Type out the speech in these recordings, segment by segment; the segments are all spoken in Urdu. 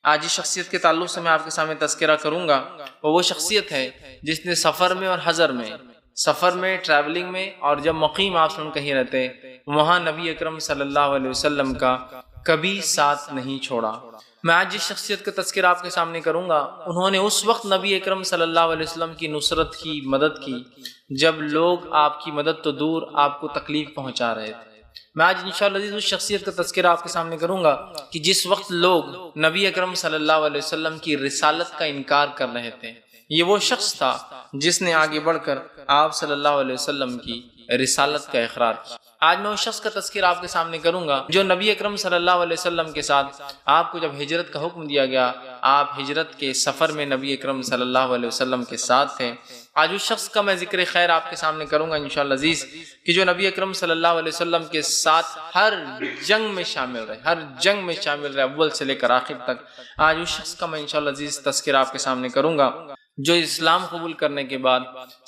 آج جس شخصیت کے تعلق سے میں آپ کے سامنے تذکرہ کروں گا وہ شخصیت ہے جس نے سفر میں اور حضر میں، سفر میں، ٹریولنگ میں، اور جب مقیم آپ وسلم کہیں رہتے وہاں نبی اکرم صلی اللہ علیہ وسلم کا کبھی ساتھ نہیں چھوڑا۔ میں آج جس شخصیت کا تذکرہ آپ کے سامنے کروں گا انہوں نے اس وقت نبی اکرم صلی اللہ علیہ وسلم کی نصرت کی، مدد کی، جب لوگ آپ کی مدد تو دور آپ کو تکلیف پہنچا رہے تھے۔ میں آج انشاءاللہ اس شخصیت کا تذکرہ آپ کے سامنے کروں گا کہ جس وقت لوگ نبی اکرم صلی اللہ علیہ وسلم کی رسالت کا انکار کر رہے تھے، یہ وہ شخص تھا جس نے آگے بڑھ کر آپ صلی اللہ علیہ وسلم کی رسالت کا اقرار کیا۔ آج میں اس شخص کا تذکرہ آپ کے سامنے کروں گا جو نبی اکرم صلی اللہ علیہ وسلم کے ساتھ آپ کو جب ہجرت کا حکم دیا گیا، آپ ہجرت کے سفر میں نبی اکرم صلی اللہ علیہ وسلم کے ساتھ تھے۔ آج اس شخص کا میں ذکر خیر آپ کے سامنے کروں گا انشاءاللہ عزیز کہ جو نبی اکرم صلی اللہ علیہ وسلم کے ساتھ ہر جنگ میں شامل رہے، ہر جنگ میں شامل رہے، اول سے لے کر آخر تک۔ آج اس شخص کا میں انشاءاللہ عزیز تذکرہ آپ کے سامنے کروں گا جو اسلام قبول کرنے کے بعد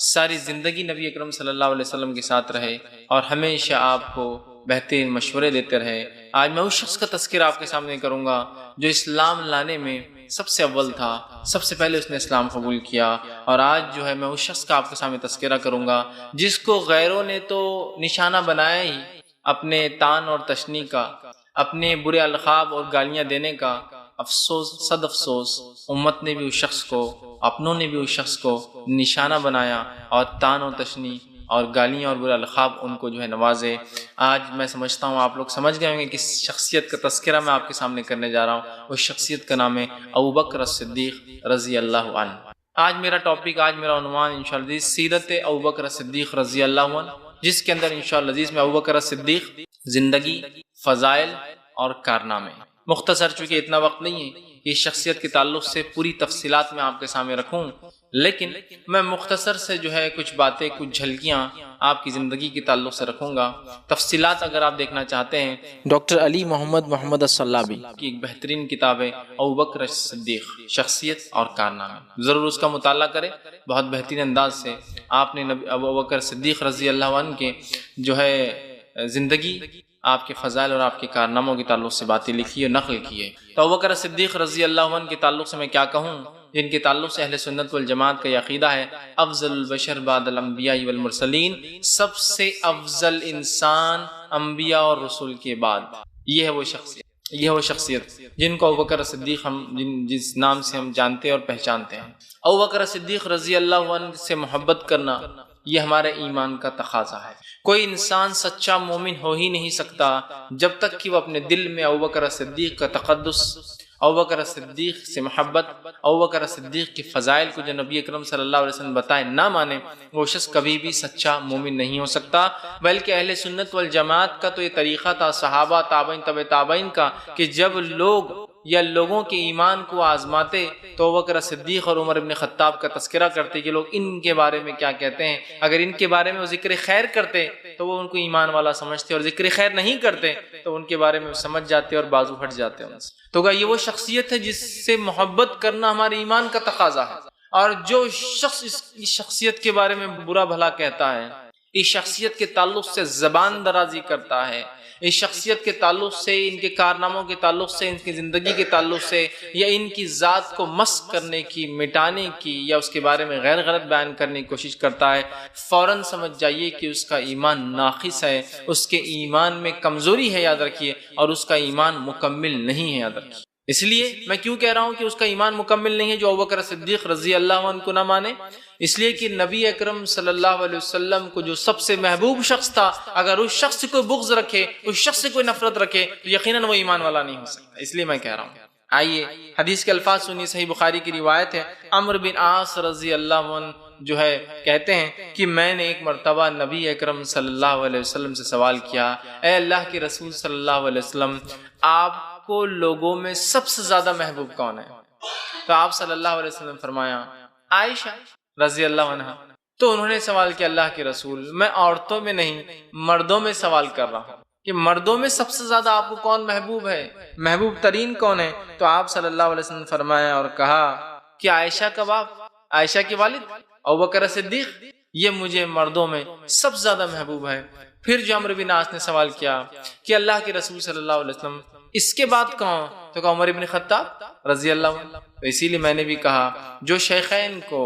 ساری زندگی نبی اکرم صلی اللہ علیہ وسلم کے ساتھ رہے اور ہمیشہ آپ کو بہترین مشورے دیتے رہے۔ آج میں اس شخص کا تذکرہ آپ کے سامنے کروں گا جو اسلام لانے میں سب سے اول تھا، سب سے پہلے اس نے اسلام قبول کیا، اور آج جو ہے میں اس شخص کا آپ کے سامنے تذکرہ کروں گا جس کو غیروں نے تو نشانہ بنایا ہی اپنے طعن اور تشنیع کا، اپنے برے القاب اور گالیاں دینے کا۔ افسوس، صد افسوس، امت نے بھی اس شخص کو، اپنوں نے بھی اس شخص کو نشانہ بنایا اور طعن و تشنیع اور گالیاں اور برے القاب ان کو جو ہے نوازے۔ آج میں سمجھتا ہوں آپ لوگ سمجھ گئے ہوں گے کس شخصیت کا تذکرہ میں آپ کے سامنے کرنے جا رہا ہوں۔ اس شخصیت کا نام ہے ابوبکر الصدیق رضی اللہ عنہ۔ آج میرا ٹاپک، آج میرا عنوان انشاءاللہ سیرت ابوبکر الصدیق رضی اللہ عنہ، جس کے اندر انشاءاللہ عزیز میں ابوبکر الصدیق زندگی، فضائل اور کارنامے۔ مختصر چونکہ اتنا وقت نہیں ہے کہ اس شخصیت کے تعلق سے پوری تفصیلات میں آپ کے سامنے رکھوں، لیکن میں مختصر سے جو ہے کچھ باتیں، کچھ جھلکیاں آپ کی زندگی کے تعلق سے رکھوں گا۔ تفصیلات اگر آپ دیکھنا چاہتے ہیں ڈاکٹر علی محمد الصلابی کی ایک بہترین کتاب ہے ابوبکر الصدیق، شخصیت اور کارنامے، ضرور اس کا مطالعہ کریں۔ بہت بہترین انداز سے آپ نے ابوبکر صدیق رضی اللہ عنہ کے جو ہے زندگی، آپ کے فضائل اور آپ کے کارناموں کے تعلق سے باتیں لکھی اور نقل کی ہے۔ تو ابوبکر صدیق رضی اللہ عنہ کے تعلق سے میں کیا کہوں، جن کے تعلق سے اہل سنت والجماعت کا یہ عقیدہ ہے افضل البشر بعد الانبیاء والمرسلین، سب سے افضل انسان انبیاء اور رسول کے بعد۔ یہ ہے وہ شخصیت جن کو ابوبکر صدیق ہم جس نام سے ہم جانتے اور پہچانتے ہیں۔ ابوبکر صدیق رضی اللہ عنہ سے محبت کرنا یہ ہمارے ایمان کا تقاضا ہے۔ کوئی انسان سچا مومن ہو ہی نہیں سکتا جب تک کہ وہ اپنے دل میں ابوبکر صدیق کا تقدس، ابوبکر صدیق سے محبت، ابوبکر صدیق کی فضائل کو جو نبی اکرم صلی اللہ علیہ وسلم بتائے نہ مانے، وہ شخص کبھی بھی سچا مومن نہیں ہو سکتا۔ بلکہ اہل سنت والجماعت کا تو یہ طریقہ تھا، صحابہ، تابعین، تبع تابعین کا، کہ جب لوگ یا لوگوں کے ایمان کو آزماتے تو ابوبکر صدیق اور عمر بن خطاب کا تذکرہ کرتے کہ لوگ ان کے بارے میں کیا کہتے ہیں۔ اگر ان کے بارے میں وہ ذکر خیر کرتے تو وہ ان کو ایمان والا سمجھتے، اور ذکر خیر نہیں کرتے تو ان کے بارے میں وہ سمجھ جاتے اور بازو ہٹ جاتے ان سے۔ تو یہ وہ شخصیت ہے جس سے محبت کرنا ہمارے ایمان کا تقاضا ہے، اور جو شخص اس شخصیت کے بارے میں برا بھلا کہتا ہے، اس شخصیت کے تعلق سے زبان درازی کرتا ہے، اس شخصیت کے تعلق سے، ان کے کارناموں کے تعلق سے، ان کی زندگی کے تعلق سے، یا ان کی ذات کو مسخ کرنے کی، مٹانے کی، یا اس کے بارے میں غیر غلط بیان کرنے کی کوشش کرتا ہے، فوراً سمجھ جائیے کہ اس کا ایمان ناقص ہے، اس کے ایمان میں کمزوری ہے، یاد رکھیے، اور اس کا ایمان مکمل نہیں ہے، یاد رکھیے۔ اس لیے میں کیوں کہہ رہا ہوں کہ اس کا ایمان مکمل نہیں ہے جو ابوبکر صدیق رضی اللہ عنہ کو نہ مانے، اس لیے کہ نبی اکرم صلی اللہ علیہ وسلم کو جو سب سے محبوب شخص تھا، اگر اس شخص سے کوئی بغض رکھے، اس شخص سے کوئی نفرت رکھے تو یقیناً وہ ایمان والا نہیں ہو سکتا۔ اس لیے میں کہہ رہا ہوں، آئیے حدیث کے الفاظ سنیے، صحیح بخاری کی روایت ہے، عمرو بن عاص رضی اللہ عنہ جو ہے کہتے ہیں کہ میں نے ایک مرتبہ نبی اکرم صلی اللہ علیہ وسلم سے سوال کیا، اے اللہ کے رسول صلی اللہ علیہ وسلم، آپ کو لوگوں میں سب سے زیادہ محبوب کون ہے؟ تو آپ صلی اللہ علیہ وسلم فرمایا عائشہ رضی اللہ عنہ۔ تو انہوں نے سوال کیا، اللہ کے رسول، میں عورتوں میں نہیں مردوں میں سوال کر رہا ہوں کہ مردوں میں سب سے زیادہ آپ کو کون محبوب ہے، محبوب ترین کون ہے؟ تو آپ صلی اللہ علیہ وسلم فرمایا اور کہا کہ عائشہ کا باپ، عائشہ کے والد ابوبکر صدیق، یہ مجھے مردوں میں سب سے زیادہ محبوب ہے۔ پھر جو عمرو بن عاص نے سوال کیا کہ اللہ کے رسول صلی اللہ علیہ وسلم، اس کے بعد کون؟ تو کہا عمر ابن خطاب رضی اللہ عنہ۔ تو اسی لیے میں نے بھی کہا جو شیخین کو،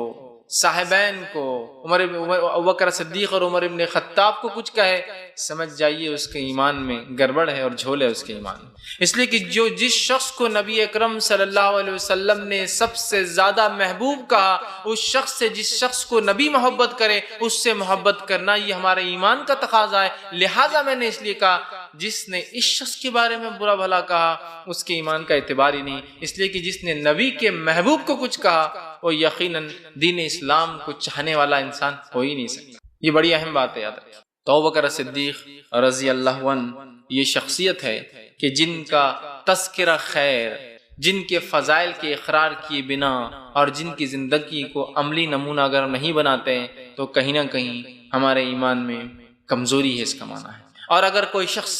صاحبین کو، ابوبکر صدیق اور عمر ابن خطاب کو کچھ کہے، سمجھ جائیے اس کے ایمان میں گڑبڑ ہے اور جھول ہے اس کے ایمان میں۔ اس لیے کہ جس شخص کو نبی اکرم صلی اللہ علیہ وسلم نے سب سے زیادہ محبوب کہا، اس شخص سے جس شخص کو نبی محبت کرے اس سے محبت کرنا یہ ہمارے ایمان کا تقاضا ہے۔ لہٰذا میں نے اس لیے کہا جس نے اس شخص کے بارے میں برا بھلا کہا اس کے ایمان کا اعتبار ہی نہیں، اس لیے کہ جس نے نبی کے محبوب کو کچھ کہا وہ یقیناً دین اسلام کو چاہنے والا انسان ہو ہی نہیں سکتا۔ یہ بڑی اہم بات ہے، یاد رکھیں۔ تو ابوبکر صدیق رضی اللہ عنہ یہ شخصیت ہے کہ جن کا تذکرہ خیر، جن کے فضائل کے اقرار کیے بنا اور جن کی زندگی کو عملی نمونہ اگر نہیں بناتے تو کہیں نہ کہیں ہمارے ایمان میں کمزوری ہے، اس کا معنی ہے۔ اور اگر کوئی شخص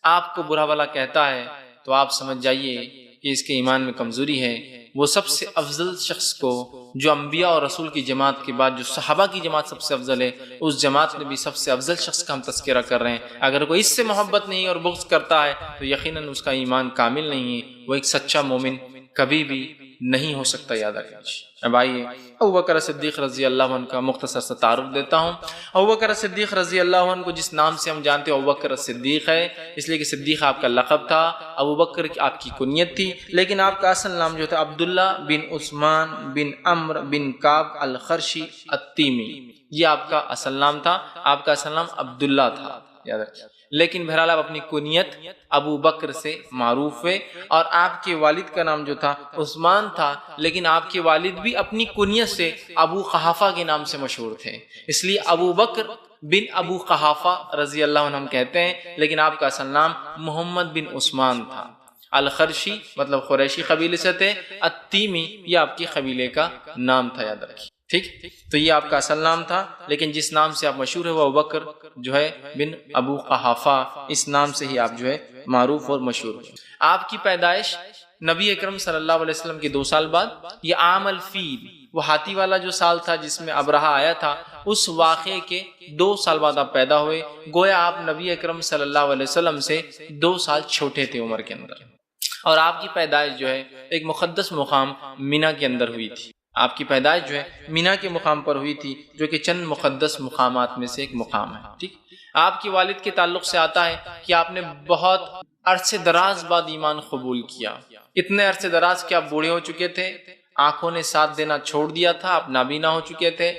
آپ کو برا بھلا کہتا ہے تو آپ سمجھ جائیے کہ اس کے ایمان میں کمزوری ہے۔ وہ سب سے افضل شخص کو جو انبیاء اور رسول کی جماعت کے بعد جو صحابہ کی جماعت سب سے افضل ہے، اس جماعت میں بھی سب سے افضل شخص کا ہم تذکرہ کر رہے ہیں۔ اگر کوئی اس سے محبت نہیں اور بغض کرتا ہے تو یقیناً اس کا ایمان کامل نہیں ہے، وہ ایک سچا مومن کبھی بھی نہیں ہو سکتا، یاد رکھیں۔ اب آئیے ابوبکر صدیق رضی اللہ عنہ کا مختصر سا تعارف دیتا ہوں۔ ابوبکر صدیق رضی اللہ عنہ کو جس نام سے ہم جانتے ہیں ابوبکر صدیق ہے، اس لیے کہ صدیق آپ کا لقب تھا، ابوبکر آپ کی کنیت تھی، لیکن آپ کا اصل نام جو تھا عبداللہ بن عثمان بن عمرو بن کعب الخرشی التیمی، یہ آپ کا اصل نام تھا۔ آپ کا اصل نام عبداللہ تھا، یاد رکھیں۔ لیکن بہرحال آپ اپنی کنیت ابو بکر سے معروف ہوئے، اور آپ کے والد کا نام جو تھا عثمان تھا، لیکن آپ کے والد بھی اپنی کنیت سے ابو قحافہ کے نام سے مشہور تھے، اس لیے ابو بکر بن ابو قحافہ رضی اللہ عنہ ہم کہتے ہیں، لیکن آپ کا اصل نام محمد بن عثمان تھا۔ الخرشی مطلب قریشی قبیلے سے تھے، التیمی یہ آپ کے قبیلے کا نام تھا، یاد رکھیے، ٹھیک۔ تو یہ آپ کا اصل نام تھا، لیکن جس نام سے آپ مشہور ہے وہ ابوبکر جو ہے بن ابو قحافہ، اس نام سے ہی آپ جو ہے معروف اور مشہور ہیں۔ آپ کی پیدائش نبی اکرم صلی اللہ علیہ وسلم کے 2 سال بعد، یہ عام الفیل، وہ ہاتھی والا جو سال تھا جس میں ابرہہ آیا تھا، اس واقعے کے 2 سال بعد آپ پیدا ہوئے۔ گویا آپ نبی اکرم صلی اللہ علیہ وسلم سے 2 سال چھوٹے تھے عمر کے اندر، اور آپ کی پیدائش جو ہے ایک مقدس مقام مینا کے اندر ہوئی تھی۔ آپ کی پیدائش جو ہے مینا کے مقام پر ہوئی تھی، جو کہ چند مقدس مقامات میں سے ایک مقام ہے، ٹھیک۔ آپ کے والد کے تعلق سے آتا ہے کہ آپ نے بہت عرصے دراز بعد ایمان قبول کیا، اتنے عرصے دراز کہ آپ بوڑھے ہو چکے تھے، آنکھوں نے ساتھ دینا چھوڑ دیا تھا، آپ نابینا ہو چکے تھے،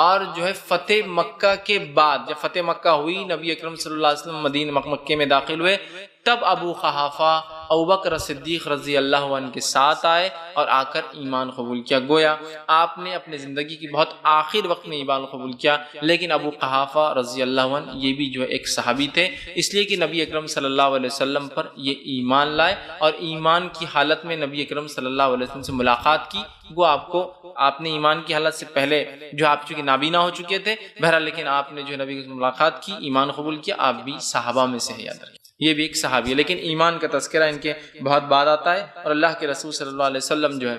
اور جو ہے فتح مکہ کے بعد جب فتح مکہ ہوئی، نبی اکرم صلی اللہ علیہ وسلم مدینہ مکہ میں داخل ہوئے، تب ابو قحافہ ابوبکر صدیق رضی اللہ عنہ کے ساتھ آئے اور آ کر ایمان قبول کیا۔ گویا آپ نے اپنے زندگی کی بہت آخر وقت میں ایمان قبول کیا، لیکن ابو قحافہ رضی اللہ عنہ یہ بھی جو ہے ایک صحابی تھے، اس لیے کہ نبی اکرم صلی اللہ علیہ وسلم پر یہ ایمان لائے، اور ایمان کی حالت میں نبی اکرم صلی اللہ علیہ وسلم سے ملاقات کی۔ وہ آپ نے ایمان کی حالت سے پہلے جو آپ چونکہ نابینا ہو چکے تھے، بہرحال لیکن آپ نے جو نبی سے ملاقات کی، ایمان قبول کیا، آپ بھی صحابہ میں سے ہیں، یاد رکھیں۔ یہ بھی ایک صحابی ہے، لیکن ایمان کا تذکرہ ان کے بہت بعد آتا ہے، اور اللہ کے رسول صلی اللہ علیہ وسلم جو ہے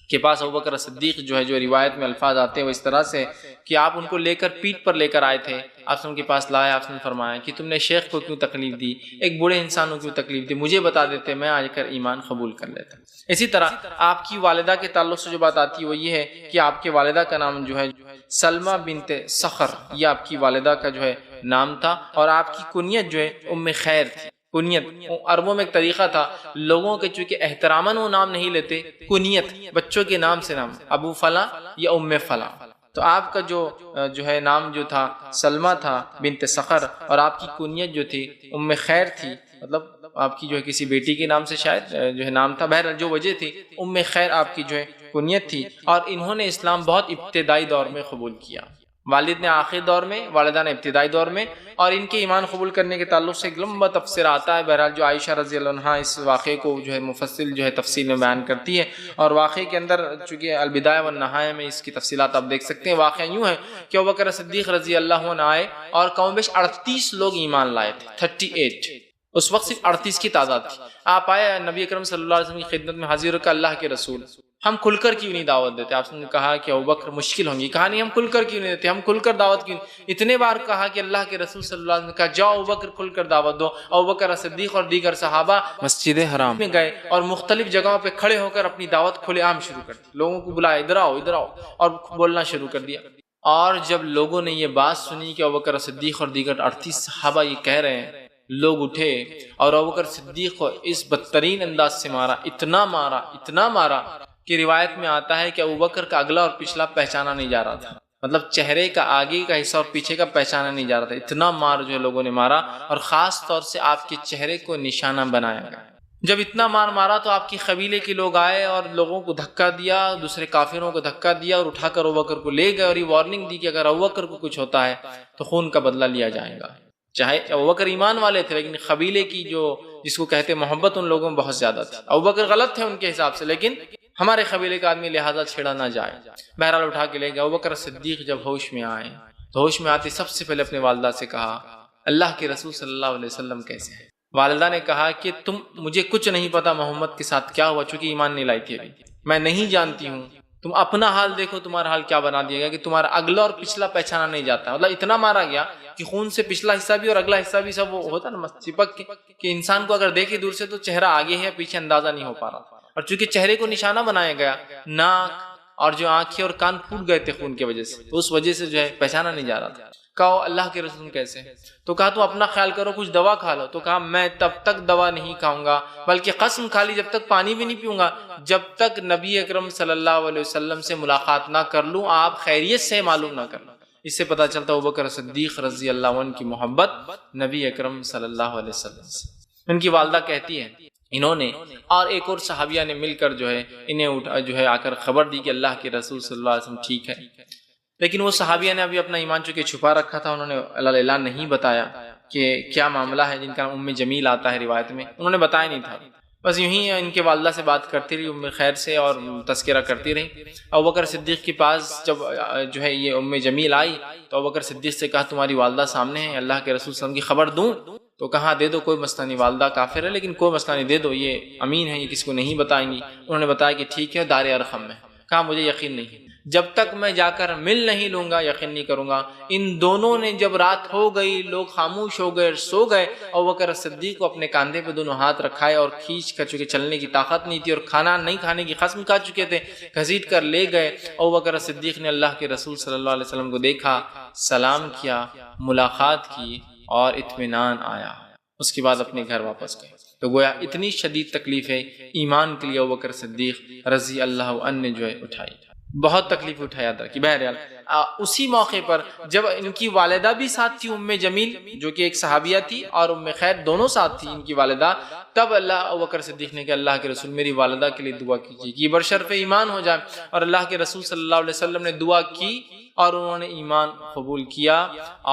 کے پاس ابوبکر صدیق جو ہے، جو روایت میں الفاظ آتے ہیں وہ اس طرح سے کہ آپ ان کو لے کر پیٹھ پر لے کر آئے تھے، آپ ان کے پاس لائے، آپ نے فرمایا کہ تم نے شیخ کو کیوں تکلیف دی، ایک بوڑھے انسان کو کیوں تکلیف دی، مجھے بتا دیتے، میں آ کر ایمان قبول کر لیتا۔ اسی طرح آپ کی والدہ کے تعلق سے جو بات آتی ہے وہ یہ ہے کہ آپ کے والدہ کا نام جو ہے سلمہ بنت صخر، یہ آپ کی والدہ کا جو ہے نام تھا، اور آپ کی کنیت جو ہے ام خیر تھی۔ کنیت عربوں میں ایک طریقہ تھا، لوگوں کے چونکہ احتراماً وہ نام نہیں لیتے، کنیت بچوں کے نام سے نام، ابو فلاں یا ام فلاں، تو آپ کا جو ہے نام جو تھا سلمہ تھا بنت صخر، اور آپ کی کنیت جو تھی ام خیر تھی، مطلب آپ کی جو ہے کسی بیٹی کے نام سے شاید جو ہے نام تھا، بہرحال جو وجہ تھی ام خیر آپ کی جو ہے کنیت تھی۔ اور انہوں نے اسلام بہت ابتدائی دور میں قبول کیا، والد نے آخر دور میں، والدہ نے ابتدائی دور میں، اور ان کے ایمان قبول کرنے کے تعلق سے ایک لمبا تفسیر آتا ہے۔ بہرحال جو عائشہ رضی اللہ عنہا اس واقعے کو جو ہے مفصل جو ہے تفصیل میں بیان کرتی ہے، اور واقعے کے اندر چونکہ البدایہ والنہایہ میں اس کی تفصیلات آپ دیکھ سکتے ہیں۔ واقعہ یوں ہے کہ ابوبکر صدیق رضی اللہ عنہ آئے اور کم بیش 38 لوگ ایمان لائے تھے، 38، اس وقت صرف 38 کی تعداد تھی۔ آپ آئے، نبی اکرم صلی اللہ علیہ وسلم کی خدمت میں حاضر ہو کہ اللہ کے رسول ہم کھل کر کیوں نہیں دعوت دیتے؟ آپ نے کہا کہ ابوبکر مشکل ہوں گی، کہا نہیں ہم کھل کر کیوں نہیں دیتے، ہم کھل کر دعوت کیوں نہیں؟ اتنے بار کہا کہ اللہ کے رسول صلی اللہ علیہ وسلم نے کہا جاؤ ابوبکر کھل کر دعوت دو۔ ابوبکر صدیق اور دیگر صحابہ مسجد حرام میں گئے اور مختلف جگہوں پہ کھڑے ہو کر اپنی دعوت کھلے عام شروع کر دی، لوگوں کو بلایا ادھر آؤ ادھر آؤ، اور بولنا شروع کر دیا۔ اور جب لوگوں نے یہ بات سنی کہ ابوبکر صدیق اور دیگر 38 صحابہ یہ کہہ رہے ہیں، لوگ اٹھے اور ابوبکر صدیق کو اس بدترین انداز سے مارا، اتنا مارا کہ روایت میں آتا ہے کہ ابوبکر کا اگلا اور پچھلا پہچانا نہیں جا رہا تھا، مطلب چہرے کا آگے کا حصہ اور پیچھے کا پہچانا نہیں جا رہا تھا، اتنا مار جو ہے لوگوں نے مارا، اور خاص طور سے آپ کے چہرے کو نشانہ بنایا گیا۔ جب اتنا مار مارا تو آپ کی قبیلے کے لوگ آئے اور لوگوں کو دھکا دیا، دوسرے کافروں کو دھکا دیا اور اٹھا کر ابوبکر کو لے گئے، اور یہ وارننگ دی کہ اگر ابوبکر کو کچھ ہوتا ہے تو خون کا بدلہ لیا جائے گا۔ چاہے ابوبکر ایمان والے تھے لیکن قبیلے کی جو جس کو کہتے محبت ان لوگوں میں بہت زیادہ تھی۔ ابوبکر غلط تھے ان کے حساب سے لیکن ہمارے قبیلے کا آدمی لہٰذا چھیڑا نہ جائے، بہرحال اٹھا کے لے گئے۔ ابوبکر صدیق جب ہوش میں آئے تو ہوش میں آتے سب سے پہلے اپنے والدہ سے کہا اللہ کے رسول صلی اللہ علیہ وسلم کیسے ہیں؟ والدہ نے کہا کہ تم مجھے کچھ نہیں پتا محمد کے ساتھ کیا ہوا، چونکہ ایمان نہیں لائی تھی ابھی، میں نہیں جانتی ہوں، تم اپنا حال دیکھو، تمہارا حال کیا بنا دیا گیا کہ تمہارا اگلا اور پچھلا پہچانا نہیں جاتا، مطلب اتنا مارا گیا کہ خون سے پچھلا حصہ بھی اور اگلا حصہ بھی سب وہ ہوتا نا چپک کے، کہ انسان کو اگر دیکھے دور سے تو چہرہ آگے ہے پیچھے اندازہ نہیں ہو پا رہا، اور چونکہ چہرے کو نشانہ بنایا گیا، ناک اور جو آنکھیں اور کان پھوٹ گئے تھے خون کی وجہ سے، اس وجہ سے جو ہے پہچانا نہیں جا رہا تھا۔ کہا اللہ کے رسول کیسے؟ تو کہا تم اپنا خیال کرو، کچھ دوا کھا لو۔ تو کہا میں تب تک دوا نہیں کھاؤں گا، بلکہ قسم کھا لی جب تک پانی بھی نہیں پیوں گا جب تک نبی اکرم صلی اللہ علیہ وسلم سے ملاقات نہ کر لوں، آپ خیریت سے معلوم نہ کرنا۔ اس سے پتہ چلتا ہے ابوبکر صدیق رضی اللہ عنہ کی محبت نبی اکرم صلی اللہ علیہ وسلم سے۔ ان کی والدہ کہتی ہے انہوں نے اور ایک اور صحابیہ نے مل کر جو ہے انہیں جو ہے آ کر خبر دی کہ اللہ کے رسول صلی اللہ علیہ وسلم ٹھیک ہے، لیکن وہ صحابیہ نے ابھی اپنا ایمان چونکہ چھپا رکھا تھا، انہوں نے اعلان نہیں بتایا کہ کیا معاملہ ہے، جن کا ام جمیل آتا ہے روایت میں، انہوں نے بتایا نہیں تھا، بس یوں ہی ان کے والدہ سے بات کرتی رہی ام خیر سے اور تذکرہ کرتی رہی۔ ابوبکر صدیق کے پاس جب جو ہے یہ ام جمیل آئی تو ابوبکر صدیق سے کہا تمہاری والدہ سامنے ہے، اللہ کے رسول صلی اللہ علیہ وسلم کی خبر دوں؟ تو کہا دے دو، کوئی مسئلہ نہیں، والدہ کافر ہے لیکن کوئی مسئلہ نہیں، دے دو، یہ امین ہے، یہ کسی کو نہیں بتائیں گی۔ انہوں نے بتایا کہ ٹھیک ہے، دار ارقم میں۔ کہا مجھے یقین نہیں، جب تک میں جا کر مل نہیں لوں گا یقین نہیں کروں گا۔ ان دونوں نے جب رات ہو گئی، لوگ خاموش ہو گئے، سو گئے، ابوبکر صدیق کو اپنے کاندھے پہ دونوں ہاتھ رکھائے اور کھینچ کر، چونکہ چلنے کی طاقت نہیں تھی اور کھانا نہیں کھانے کی قسم کھا چکے تھے، گھسیٹ کر لے گئے۔ ابوبکر صدیق نے اللہ کے رسول صلی اللہ علیہ وسلم کو دیکھا، سلام کیا، ملاقات کی اور اطمینان آیا، اس کے بعد اپنے گھر واپس گئے۔ تو گویا اتنی شدید تکلیف ہے ایمان کے لیے ابوبکر صدیق رضی اللہ عنہ نے جو ہے اٹھائی، بہت تکلیف اٹھایا تھا کہ بہرحال اسی موقع پر جب ان کی والدہ بھی ساتھ تھی، ام جمیل جو کہ ایک صحابیہ تھی اور ام خیر دونوں ساتھ تھی ان کی والدہ، تب اللہ ابوبکر صدیق نے کہ اللہ کے رسول میری والدہ کے لیے دعا کیجیے کہ یہ برشرف ایمان ہو جائے، اور اللہ کے رسول صلی اللہ علیہ وسلم نے دعا کی اور انہوں نے ایمان قبول کیا،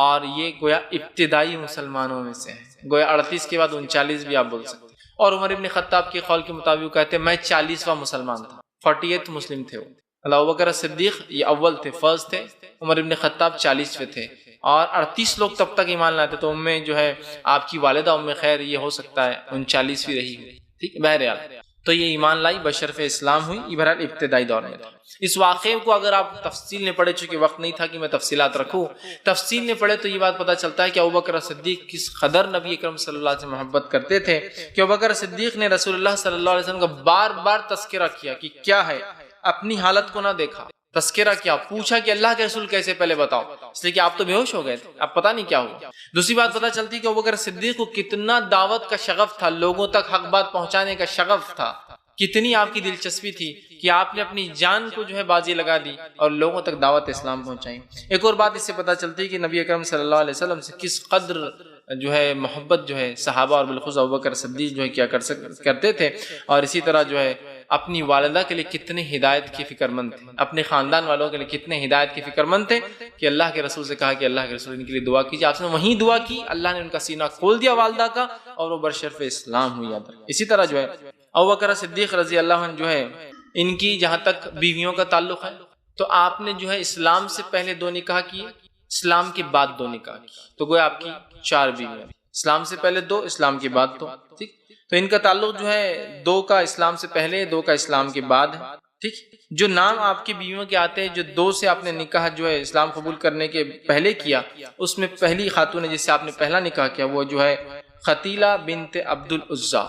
اور یہ گویا ابتدائی مسلمانوں میں سے ہے، گویا 38 کے بعد 39 بھی آپ بول سکتے۔ اور عمر ابن خطاب کے قول کے مطابق کہتے ہیں میں 40واں مسلمان تھا، 48 مسلم تھے وہ۔ ابوبکر صدیق یہ اول تھے، فرسٹ تھے، عمر ابن خطاب 40ویں تھے، اور 38 لوگ تب تک ایمان لاتے، تو ام جو ہے آپ کی والدہ ام خیر یہ ہو سکتا ہے 39ویں رہی ہوئی، ٹھیک ہے۔ بہرحال تو یہ ایمان لائی، بشرف اسلام ہوئی، یہ بہرحال ابتدائی دور میں تھا۔ اس واقعے کو اگر آپ تفصیل میں پڑھے، چونکہ وقت نہیں تھا کہ میں تفصیلات رکھوں، تفصیل میں پڑھے تو یہ بات پتہ چلتا ہے کہ ابوبکر صدیق کس قدر نبی اکرم صلی اللہ علیہ وسلم سے محبت کرتے تھے کہ ابوبکر صدیق نے رسول اللہ صلی اللہ علیہ وسلم کا بار بار تذکرہ کیا کہ کیا ہے، اپنی حالت کو نہ دیکھا، تذکرہ کیا، پوچھا کہ اللہ کے رسول کیسے، پہلے بتاؤ، اس لیے کہ آپ تو بے ہوش ہو گئے تھے، اب پتہ نہیں کیا ہوا۔ دوسری بات پتہ چلتی کہ ابوبکر صدیق کو کتنا دعوت کا شغف تھا، لوگوں تک حق بات پہنچانے کا شغف تھا، کتنی آپ کی دلچسپی تھی کہ آپ نے اپنی جان کو جو ہے بازی لگا دی اور لوگوں تک دعوت اسلام پہنچائی۔ ایک اور بات اس سے پتہ چلتی ہے کہ نبی اکرم صلی اللہ علیہ وسلم سے کس قدر جو ہے محبت جو ہے صحابہ اور بالخصوص ابوبکر صدیق جو ہے کیا کرتے تھے، اور اسی طرح جو ہے اپنی والدہ کے لیے کتنے ہدایت کی فکر مند تھے، اپنے خاندان والوں کے لیے کتنے ہدایت کی فکر مند تھے کہ اللہ کے رسول سے کہا کہ اللہ کے رسول ان کے لیے دعا کیجیے، آپ نے وہیں دعا کی، اللہ نے ان کا سینہ کھول دیا والدہ کا، اور وہ برشرف اسلام ہوئی۔ اسی طرح جو ہے ابوبکر صدیق رضی اللہ عنہ جو ہے ان کی جہاں تک بیویوں کا تعلق ہے تو آپ نے جو ہے اسلام سے پہلے 2 نکاح کیے، اسلام کے بعد 2 نکاح کیے، تو گویا آپ کی 4 بیویاں، اسلام سے پہلے 2، اسلام کے بعد 2، ٹھیک۔ تو ان کا تعلق جو ہے 2 کا اسلام سے پہلے، 2 کا اسلام کے بعد ہے۔ ٹھیک، جو نام آپ کی بیویوں کے آتے ہیں، جو 2 سے آپ نے نکاح جو ہے اسلام قبول کرنے کے پہلے کیا، اس میں پہلی خاتون ہے جس سے آپ نے پہلا نکاح کیا وہ جو ہے ختیلہ بنت عبد العزیٰ،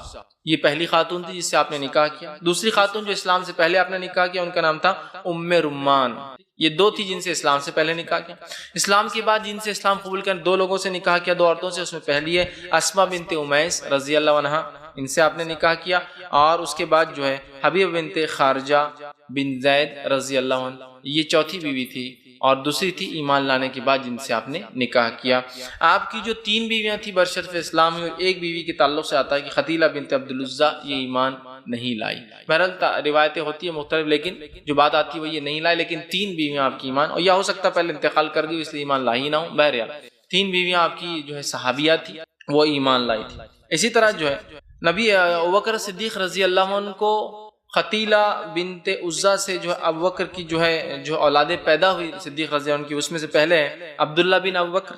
یہ پہلی خاتون تھی جس سے آپ نے نکاح کیا۔ دوسری خاتون جو اسلام سے پہلے آپ نے نکاح کیا ان کا نام تھا ام رمان، یہ 2 تھی جن سے اسلام سے پہلے نکاح کیا۔ اسلام کے بعد جن سے اسلام قبول کر 2 لوگوں سے نکاح کیا، 2 عورتوں سے، اس میں پہلی ہے اسماء بنت امیس رضی اللہ عنہا، ان سے آپ نے نکاح کیا، اور اس کے بعد جو ہے حبیب بنت خارجہ بن زید رضی اللہ عنہ، یہ چوتھی بیوی تھی، اور دوسری تھی ایمان لانے کے بعد جن سے آپ نے نکاح کیا۔ آپ کی جو 3 بیویاں تھیں برشرف اسلام میں، اور ایک بیوی کے تعلق سے آتا ہے کہ ختیلہ بنت عبد العزیٰ یہ ایمان نہیں لائی۔ بہرحال روایتیں ہوتی ہیں مختلف، لیکن جو بات آتی ہے وہ یہ نہیں لائی، لیکن 3 بیویاں آپ کی ایمان، اور یا ہو سکتا ہے پہلے انتقال کر گئی اس لیے ایمان لائی نہ ہو، بہرحال 3 بیویاں آپ کی جو ہے صحابیات تھی وہ ایمان لائی تھی۔ اسی طرح جو ہے نبی ابوبکر صدیق رضی اللہ عنہ کو ختیلہ بنت عزیٰ سے جو ہے ابوبکر کی جو اولادیں پیدا ہوئی صدیق رضی اللہ عنہ کی، اس میں سے پہلے ہیں عبداللہ بن ابوبکر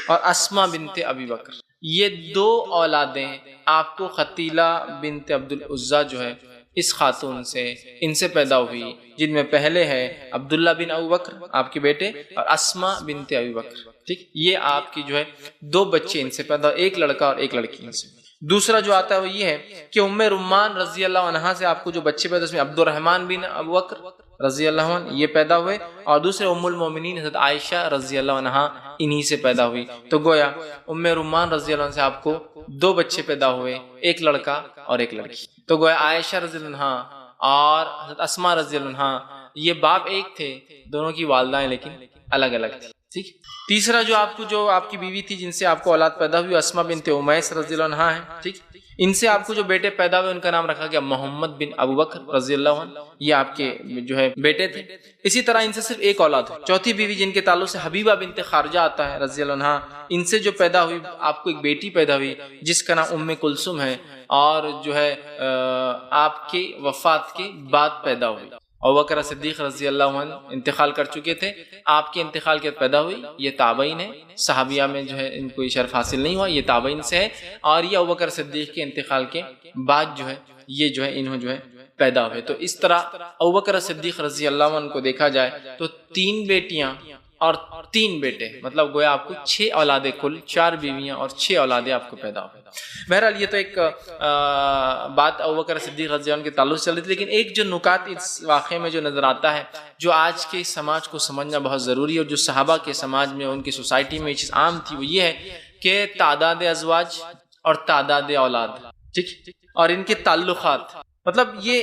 اور اسماء بنت ابی بکر، یہ 2 اولادیں آپ کو ختیلہ بنت عبد العزیٰ جو ہے اس خاتون سے، ان سے پیدا ہوئی، جن میں پہلے ہے عبداللہ بن ابوبکر آپ کے بیٹے، اور اسماء بنت ابی بکر، ٹھیک، یہ آپ کی جو ہے 2 بچے ان سے پیدا، ایک لڑکا اور ایک لڑکی ان سے۔ دوسرا جو آتا ہے وہ یہ ہے کہ ام رمان رضی اللہ عنہا سے آپ کو جو بچے پیدا، اس میں عبد الرحمن بن ابوبکر رضی اللہ عنہ یہ پیدا ہوئے، اور دوسرے ام المومنین حضرت عائشہ رضی اللہ عنہا انہی سے پیدا ہوئی۔ تو گویا ام رمان رضی اللہ عنہ سے آپ کو 2 بچے پیدا ہوئے، ایک لڑکا اور ایک لڑکی۔ تو گویا عائشہ رضی اللہ عنہا اور حضرت اسماء رضی اللہ عنہا یہ باپ ایک تھے، دونوں کی والدائیں لیکن الگ الگ تھیں، ٹھیک۔ تیسرا جو آپ کی بیوی تھی جن سے آپ کو اولاد پیدا ہوئی، اسماء بنت امیس رضی اللہ عنہا ہے، ٹھیک، ان سے آپ کو جو بیٹے پیدا ہوئے ان کا نام رکھا گیا محمد بن ابوبکر رضی اللہ عنہ، یہ آپ کے جو ہے بیٹے تھے۔ اسی طرح ان سے صرف ایک اولاد ہے، چوتھی بیوی جن کے تعلق سے حبیبہ بنت خارجہ آتا ہے رضی اللہ عنہا، ان سے جو پیدا ہوئی آپ کو ایک بیٹی پیدا ہوئی جس کا نام ام کلثوم ہے، اور جو ہے آپ کی وفات کے بعد پیدا ہوئی۔ ابوبکر صدیق رضی اللہ عنہ انتقال کر چکے تھے، آپ کے انتقال کے پیدا ہوئی، یہ تابعین ہے، صحابیہ میں جو ہے ان کو شرف حاصل نہیں ہوا، یہ تابعین سے ہے، اور یہ ابوبکر صدیق کے انتقال کے بعد جو ہے یہ جو ہے انہوں جو ہے پیدا ہوئے۔ تو اس طرح ابوبکر صدیق رضی اللہ عنہ کو دیکھا جائے تو 3 بیٹیاں اور 3 بیٹے، مطلب گویا آپ کو 6 اولادیں، کل 4 بیویاں اور 6 اولادیں آپ کو پیدا ہوئی۔ بہرحال یہ تو ایک بات ابوبکر صدیق رضی اللہ عنہ کے تعلق سے چل رہی تھی، لیکن ایک جو نکات اس واقعے میں جو نظر آتا ہے، جو آج کے سماج کو سمجھنا بہت ضروری ہے، اور جو صحابہ کے سماج میں ان کی سوسائٹی میں یہ چیز عام تھی، وہ یہ ہے کہ تعداد ازواج اور تعداد اولاد، ٹھیک، اور ان کے تعلقات، مطلب یہ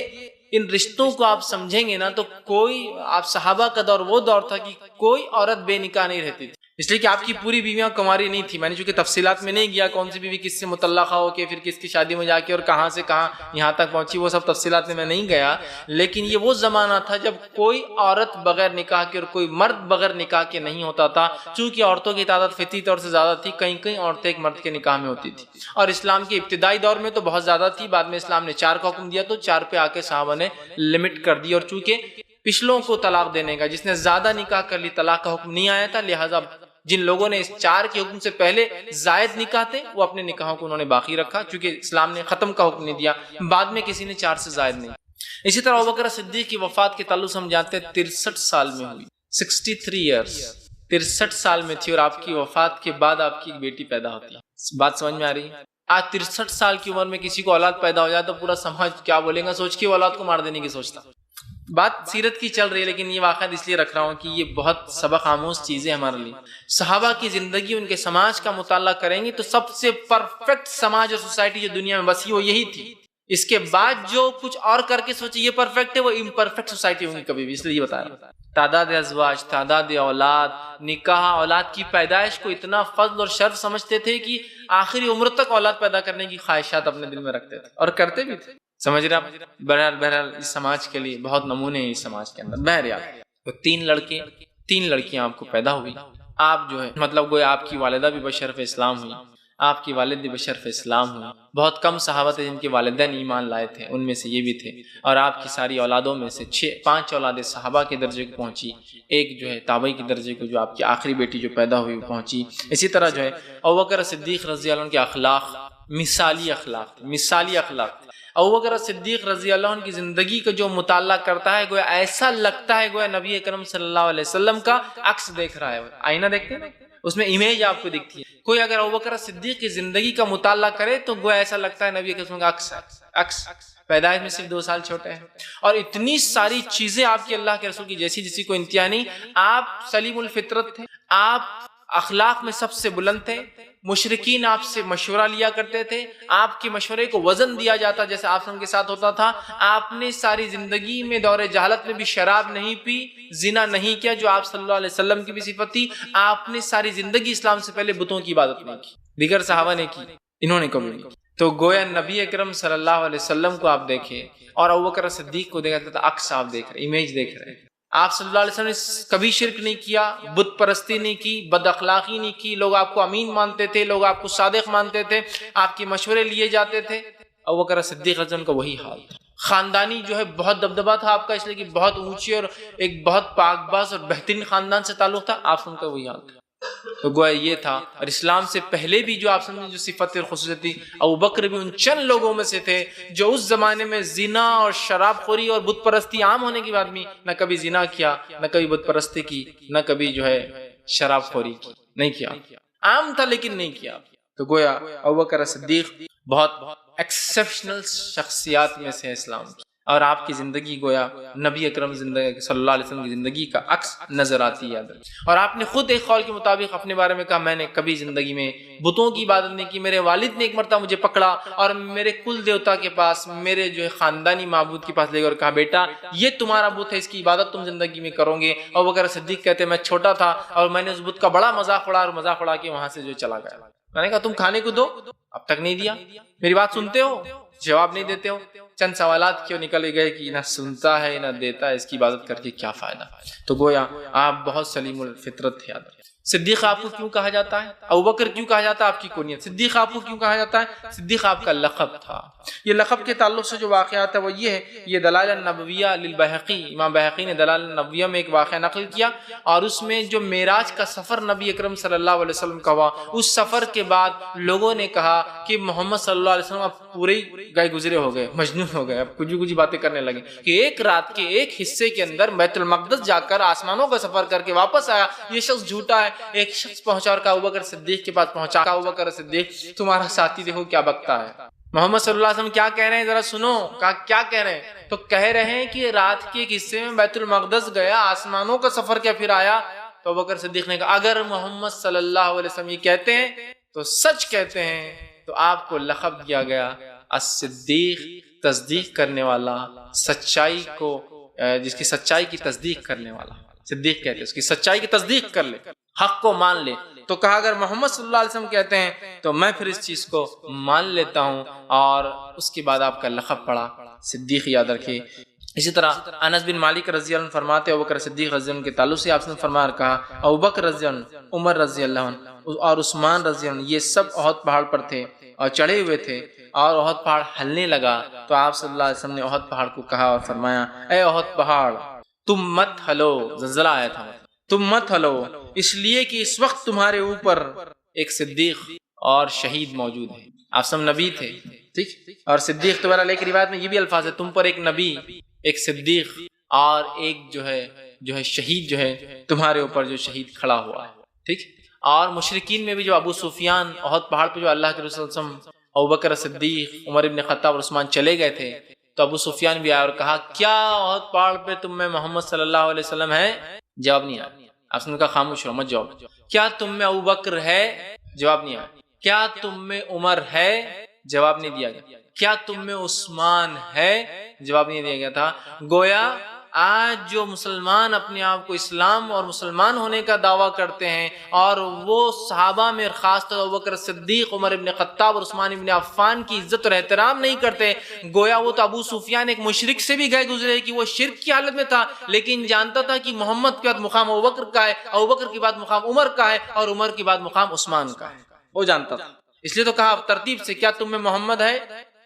ان رشتوں کو آپ سمجھیں گے نا تو کوئی، آپ صحابہ کا دور وہ دور تھا کہ کوئی عورت بے نکاح نہیں رہتی تھی، اس لیے کہ آپ کی پوری بیویاں کنواری نہیں تھی۔ میں نے چونکہ تفصیلات میں نہیں گیا کون سی بیوی کس سے متعلقہ ہو کے پھر کس کی شادی میں جا کے اور کہاں سے کہاں یہاں تک پہنچی، وہ سب تفصیلات میں نہیں گیا، لیکن یہ وہ زمانہ تھا جب کوئی عورت بغیر نکاح کے اور کوئی مرد بغیر نکاح کے نہیں ہوتا تھا، چونکہ عورتوں کی تعداد فطری طور سے زیادہ تھی، کہیں کہیں عورتیں ایک مرد کے نکاح میں ہوتی تھی، اور اسلام کے ابتدائی دور میں تو بہت زیادہ تھی، بعد میں اسلام نے 4 کا حکم دیا تو 4 پہ آ کے صحابہ نے لمٹ کر دی، اور چونکہ پچھلوں کو طلاق دینے کا، جس نے زیادہ نکاح کر لی طلاق کا حکم نہیں آیا تھا، لہٰذا جن لوگوں نے اس 4 کے حکم سے پہلے زائد نکاح تھے وہ اپنے نکاحوں کو انہوں نے باقی رکھا، چونکہ اسلام نے ختم کا حکم نہیں دیا، بعد میں کسی نے 4 سے زائد نہیں۔ اسی طرح ابوبکر صدیق کی وفات کے تعلق سے ہم جانتے ہیں 63 سال میں ہوئی، 63 ایئرس، 63 سال میں تھی، اور آپ کی وفات کے بعد آپ کی ایک بیٹی پیدا ہوتی ہے۔ بات سمجھ میں آ رہی ہے؟ آج 63 سال کی عمر میں کسی کو اولاد پیدا ہو جائے تو پورا سماج کیا بولے گا، سوچ کے وہ اولاد کو مار دینے کی سوچتا۔ بات سیرت کی چل رہی ہے، لیکن یہ واقعہ اس لیے رکھ رہا ہوں کہ یہ بہت سبق آموز چیزیں ہمارے لیے۔ صحابہ کی زندگی، ان کے سماج کا مطالعہ کریں گے تو سب سے پرفیکٹ سماج اور سوسائٹی جو دنیا میں بسی وہ یہی تھی۔ اس کے بعد جو کچھ اور کر کے سوچے یہ پرفیکٹ ہے، وہ امپرفیکٹ سوسائٹی ہوں گی کبھی بھی، اس لیے یہ بتا رہا ہوں۔ تعداد ازواج، تعداد اولاد، نکاح، اولاد کی پیدائش کو اتنا فضل اور شرف سمجھتے تھے کہ آخری عمر تک اولاد پیدا کرنے کی خواہشات اپنے دل میں رکھتے تھے اور کرتے بھی تھے۔ سمجھ رہے آپ؟ بہرحال اس سماج کے لیے بہت نمونے ہیں اس سماج کے اندر۔ بہرحال تو 3 لڑکے 3 لڑکیاں آپ کو پیدا ہوئی، آپ جو ہے مطلب گویا آپ کی والدہ بھی بشرف اسلام ہوئی، آپ کی والد بھی بشرف اسلام ہوئی۔ بہت کم صحابہ تھے جن کے والدین ایمان لائے تھے، ان میں سے یہ بھی تھے، اور آپ کی ساری اولادوں میں سے 5 اولادیں صحابہ کے درجے کو پہنچی، ایک جو ہے تابعی کے درجے کو، جو آپ کی آخری بیٹی جو پیدا ہوئی وہ پہنچی۔ اسی طرح جو ہے ابوبکر صدیق رضی اللہ عنہ کے اخلاق مثالی اخلاق تھے، مثالی اخلاق تھے۔ ابوبکر صدیق رضی اللہ عنہ کی زندگی کا جو مطالعہ کرتا ہے گویا ایسا لگتا ہے گویا نبی اکرم صلی اللہ علیہ وسلم کا عکس دیکھ رہا ہے. آئینہ دیکھتے ہیں اس میں امیج آپ کو دکھتی ہے. کوئی اگر ابوبکر صدیق کی زندگی کا مطالعہ کرے تو گویا ایسا لگتا ہے نبی اکرم صلی اللہ علیہ وسلم کا عکس. پیدائش میں صرف 2 سال چھوٹے ہیں اور اتنی ساری چیزیں آپ کی اللہ کے رسول کی جیسی جسی کو انتہا نہیں. آپ سلیم الفطرت تھے, آپ اخلاق میں سب سے بلند تھے, مشرکین آپ سے مشورہ لیا کرتے تھے, آپ کے مشورے کو وزن دیا جاتا جیسے آپ کے ساتھ ہوتا تھا. آپ نے ساری زندگی میں دور جہالت میں بھی شراب نہیں پی, زنا نہیں کیا جو آپ صلی اللہ علیہ وسلم کی بھی صفت تھی. آپ نے ساری زندگی اسلام سے پہلے بتوں کی عبادت نہیں کی, دیگر صحابہ نے کی, انہوں نے کبھی نہیں کی. تو گویا نبی اکرم صلی اللہ علیہ وسلم کو آپ دیکھیں اور ابوبکر صدیق کو دیکھا تو عکس آپ دیکھ رہے, امیج دیکھ رہے ہیں. آپ صلی اللہ علیہ وسلم نے کبھی شرک نہیں کیا, بت پرستی نہیں کی, بد اخلاقی نہیں کی. لوگ آپ کو امین مانتے تھے, لوگ آپ کو صادق مانتے تھے, آپ کے مشورے لیے جاتے تھے. ابوبکر صدیق رضی اللہ عنہ کا وہی حال تھا. خاندانی جو ہے بہت دبدبا تھا آپ کا, اس لیے کہ بہت اونچی اور ایک بہت پاک باز اور بہترین خاندان سے تعلق تھا. آپ کا وہی حال تھا. تو گویا یہ تھا. اور اسلام سے پہلے بھی جو آپ سمجھیں جو صفت اور خصوصیت تھی, ابوبکر بھی ان چند لوگوں میں سے تھے جو اس زمانے میں زنا اور شراب خوری اور بت پرستی عام ہونے کے بعد بھی نہ کبھی زنا کیا, نہ کبھی بت پرستی کی, نہ کبھی جو ہے شراب خوری کی, نہیں کیا. عام تھا لیکن نہیں کیا. تو گویا ابوبکر صدیق بہت ایکسیپشنل شخصیات میں سے اسلام کی, اور آپ کی زندگی گویا نبی اکرم زندگی صلی اللہ علیہ وسلم کی زندگی کا عکس نظر آتی ہے. اور آپ نے خود ایک قول کے مطابق اپنے بارے میں کہا, میں نے کبھی زندگی میں بتوں کی عبادت نہیں کی. میرے والد نے ایک مرتبہ مجھے پکڑا اور میرے کل دیوتا کے پاس, میرے جو ہے خاندانی معبود کے پاس لے گئے اور کہا, بیٹا یہ تمہارا بت ہے, اس کی عبادت تم زندگی میں کرو گے. اور ابوبکر صدیق کہتے ہیں میں چھوٹا تھا اور میں نے اس بت کا بڑا مذاق اڑا, اور مذاق اڑا کے وہاں سے جو چلا گیا. میں نے کہا تم کھانے کو دو, اب تک نہیں دیا. میری بات سنتے ہو, جواب نہیں دیتے ہو. چند سوالات کیوں نکل گئے کہ نہ سنتا ہے نہ دیتا ہے, اس کی عبادت کر کے کیا فائدہ. تو گویا آپ بہت سلیم الفطرت تھے. صدیق آپ کو کیوں کہا جاتا ہے, ابوبکر کیوں کہا جاتا ہے, آپ کی کنیت. صدیق آپ کو کیوں کہا جاتا ہے, صدیق آپ کا لقب تھا. یہ لقب کے تعلق سے جو واقعات ہے وہ یہ ہے, یہ دلائل النبویہ للبیہقی, امام بیہقی نے دلائل النبویہ میں ایک واقعہ نقل کیا, اور اس میں جو معراج کا سفر نبی اکرم صلی اللہ علیہ وسلم کا ہوا, اس سفر کے بعد لوگوں نے کہا کہ محمد صلی اللہ علیہ وسلم اب پورے گئے گزرے ہو گئے, مجنون ہو گئے, اب کچھ باتیں کرنے لگے کہ ایک رات کے ایک حصے کے اندر بیت المقدس جا کر آسمانوں کا سفر کر کے واپس آیا, یہ شخص جھوٹا ہے. ایک شخص پہنچا اور کہا ابوبکر صدیق کے پاس پہنچا, ابوبکر صدیق تمہارا ساتھی دیکھو کیا بکتا ہے, محمد صلی اللہ علیہ وسلم کیا کہہ رہے ہیں ذرا سنو. کہا کیا کہہ رہے ہیں, تو کہہ رہے ہیں کہ رات کے ایک حصے میں بیت المقدس گیا, آسمانوں کا سفر کیا پھر آیا. تو ابوبکر صدیق نے کہا اگر محمد صلی اللہ علیہ وسلم یہ کہتے ہیں تو سچ کہتے ہیں, تو آپ کو لقب دیا گیا الصدیق, تصدیق کرنے والا, سچائی کو جس کی سچائی کی تصدیق کرنے والا. صدیق کہتے ہیں اس کی سچائی کی تصدیق کر لے, حق کو مان لے. تو کہا اگر محمد صلی اللہ علیہ وسلم کہتے ہیں تو میں پھر اس چیز کو مان لیتا ہوں. اور اس کے بعد آپ کا لقب پڑا صدیق, یاد رکھیے. اسی طرح انس بن مالک رضی اللہ عنہ فرماتے ہیں ابوبکر صدیق رضی اللہ عنہ کے تعلق سے آپ نے فرمایا کہا, ابوبکر رضی اللہ عنہ, عمر رضی اللہ عنہ اور عثمان رضی اللہ عنہ یہ سب احد پہاڑ پر تھے اور چڑھے ہوئے تھے, اور احد پہاڑ ہلنے لگا. تو آپ صلی اللہ علیہ وسلم نے احد پہاڑ کو کہا اور فرمایا, اے احد پہاڑ تم مت ہلو. زلزلہ آیا تھا, تم مت ہلو, اس لیے کہ اس وقت تمہارے اوپر ایک صدیق اور شہید موجود ہے. آپ سب نبی تھے, ٹھیک, اور صدیق تو بہرحال ایک روایت میں یہ بھی الفاظ ہے, تم پر ایک نبی, ایک صدیق اور ایک جو ہے شہید جو ہے تمہارے اوپر جو شہید کھڑا ہوا ہے, ٹھیک. اور مشرکین میں بھی جو ابو سفیان احد پہاڑ پہ جو اللہ کے رسول صلی اللہ علیہ وسلم, ابوبکر صدیق, عمر ابن خطاب اور عثمان چلے گئے تھے, تو ابو سفیان بھی آیا اور کہا کیا احد پہاڑ پہ تم میں محمد صلی اللہ علیہ وسلم ہے. جواب نہیں آیا. آپ نے کہا خاموش رہو, مت جواب. کیا تم میں ابوبکر ہے, جواب نہیں آیا. کیا تم میں عمر ہے, جواب نہیں دیا گیا. کیا تم میں عثمان ہے, جواب نہیں دیا گیا تھا. گویا آج جو مسلمان اپنے آپ کو اسلام اور مسلمان ہونے کا دعویٰ کرتے ہیں, اور وہ صحابہ میں خاص طور ابوبکر صدیق, عمر ابن خطاب اور عثمان ابن عفان کی عزت اور احترام نہیں کرتے, گویا وہ تو ابو سفیان ایک مشرک سے بھی گئے گزرے کہ وہ شرک کی حالت میں تھا, لیکن جانتا تھا کہ محمد کے بعد مقام ابوبکر کا ہے, ابوبکر کے بعد مقام عمر کا ہے, اور عمر کے بعد مقام عثمان کا ہے. وہ جانتا تھا, اس لیے تو کہا ترتیب سے, کیا تم میں محمد ہے.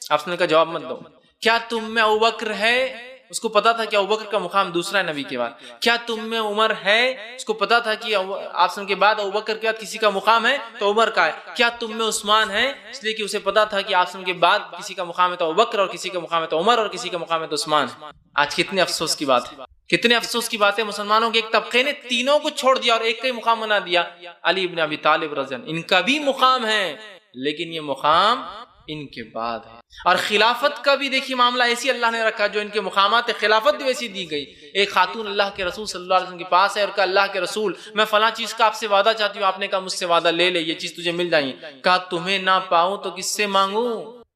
آپ نے کہا جواب مت دو. کیا تم میں ابوبکر ہے, اس کو پتا تھا کہ ابوبکر کا مقام دوسرا ہے نبی کے بعد. کیا تم میں عمر ہے؟ اس کو پتا تھا کہ آپ کے بعد ابوبکر کے بعد کسی کا مقام ہے تو عمر کا ہے. کیا تم میں عثمان ہے؟ اس لیے کہ اسے پتا تھا کہ آپ کے بعد کسی کا مقام ہے تو ابوبکر، اور کسی کا مقام ہے تو عمر، اور کسی کا مقام ہے تو عثمان. آج کتنے افسوس کی بات ہے، کتنے افسوس کی بات ہے، مسلمانوں کے ایک طبقے نے تینوں کو چھوڑ دیا اور ایک کا ہی مقام بنا دیا. علی ابن ابی طالب رضی اللہ عنہ، ان کا بھی مقام ہے لیکن یہ مقام ان کے بعد ہے. اور خلافت کا بھی دیکھیے معاملہ ایسی اللہ نے رکھا، جو ان کے مقامات خلافت بھی ویسی دی گئی. ایک خاتون اللہ کے رسول صلی اللہ علیہ وسلم کے پاس ہے اور کہا اللہ کے رسول میں فلاں چیز کا آپ سے وعدہ چاہتی ہوں. آپ نے کہا مجھ سے وعدہ لے لے، یہ چیز تجھے مل جائیں. کہا تمہیں نہ پاؤں تو کس سے مانگوں؟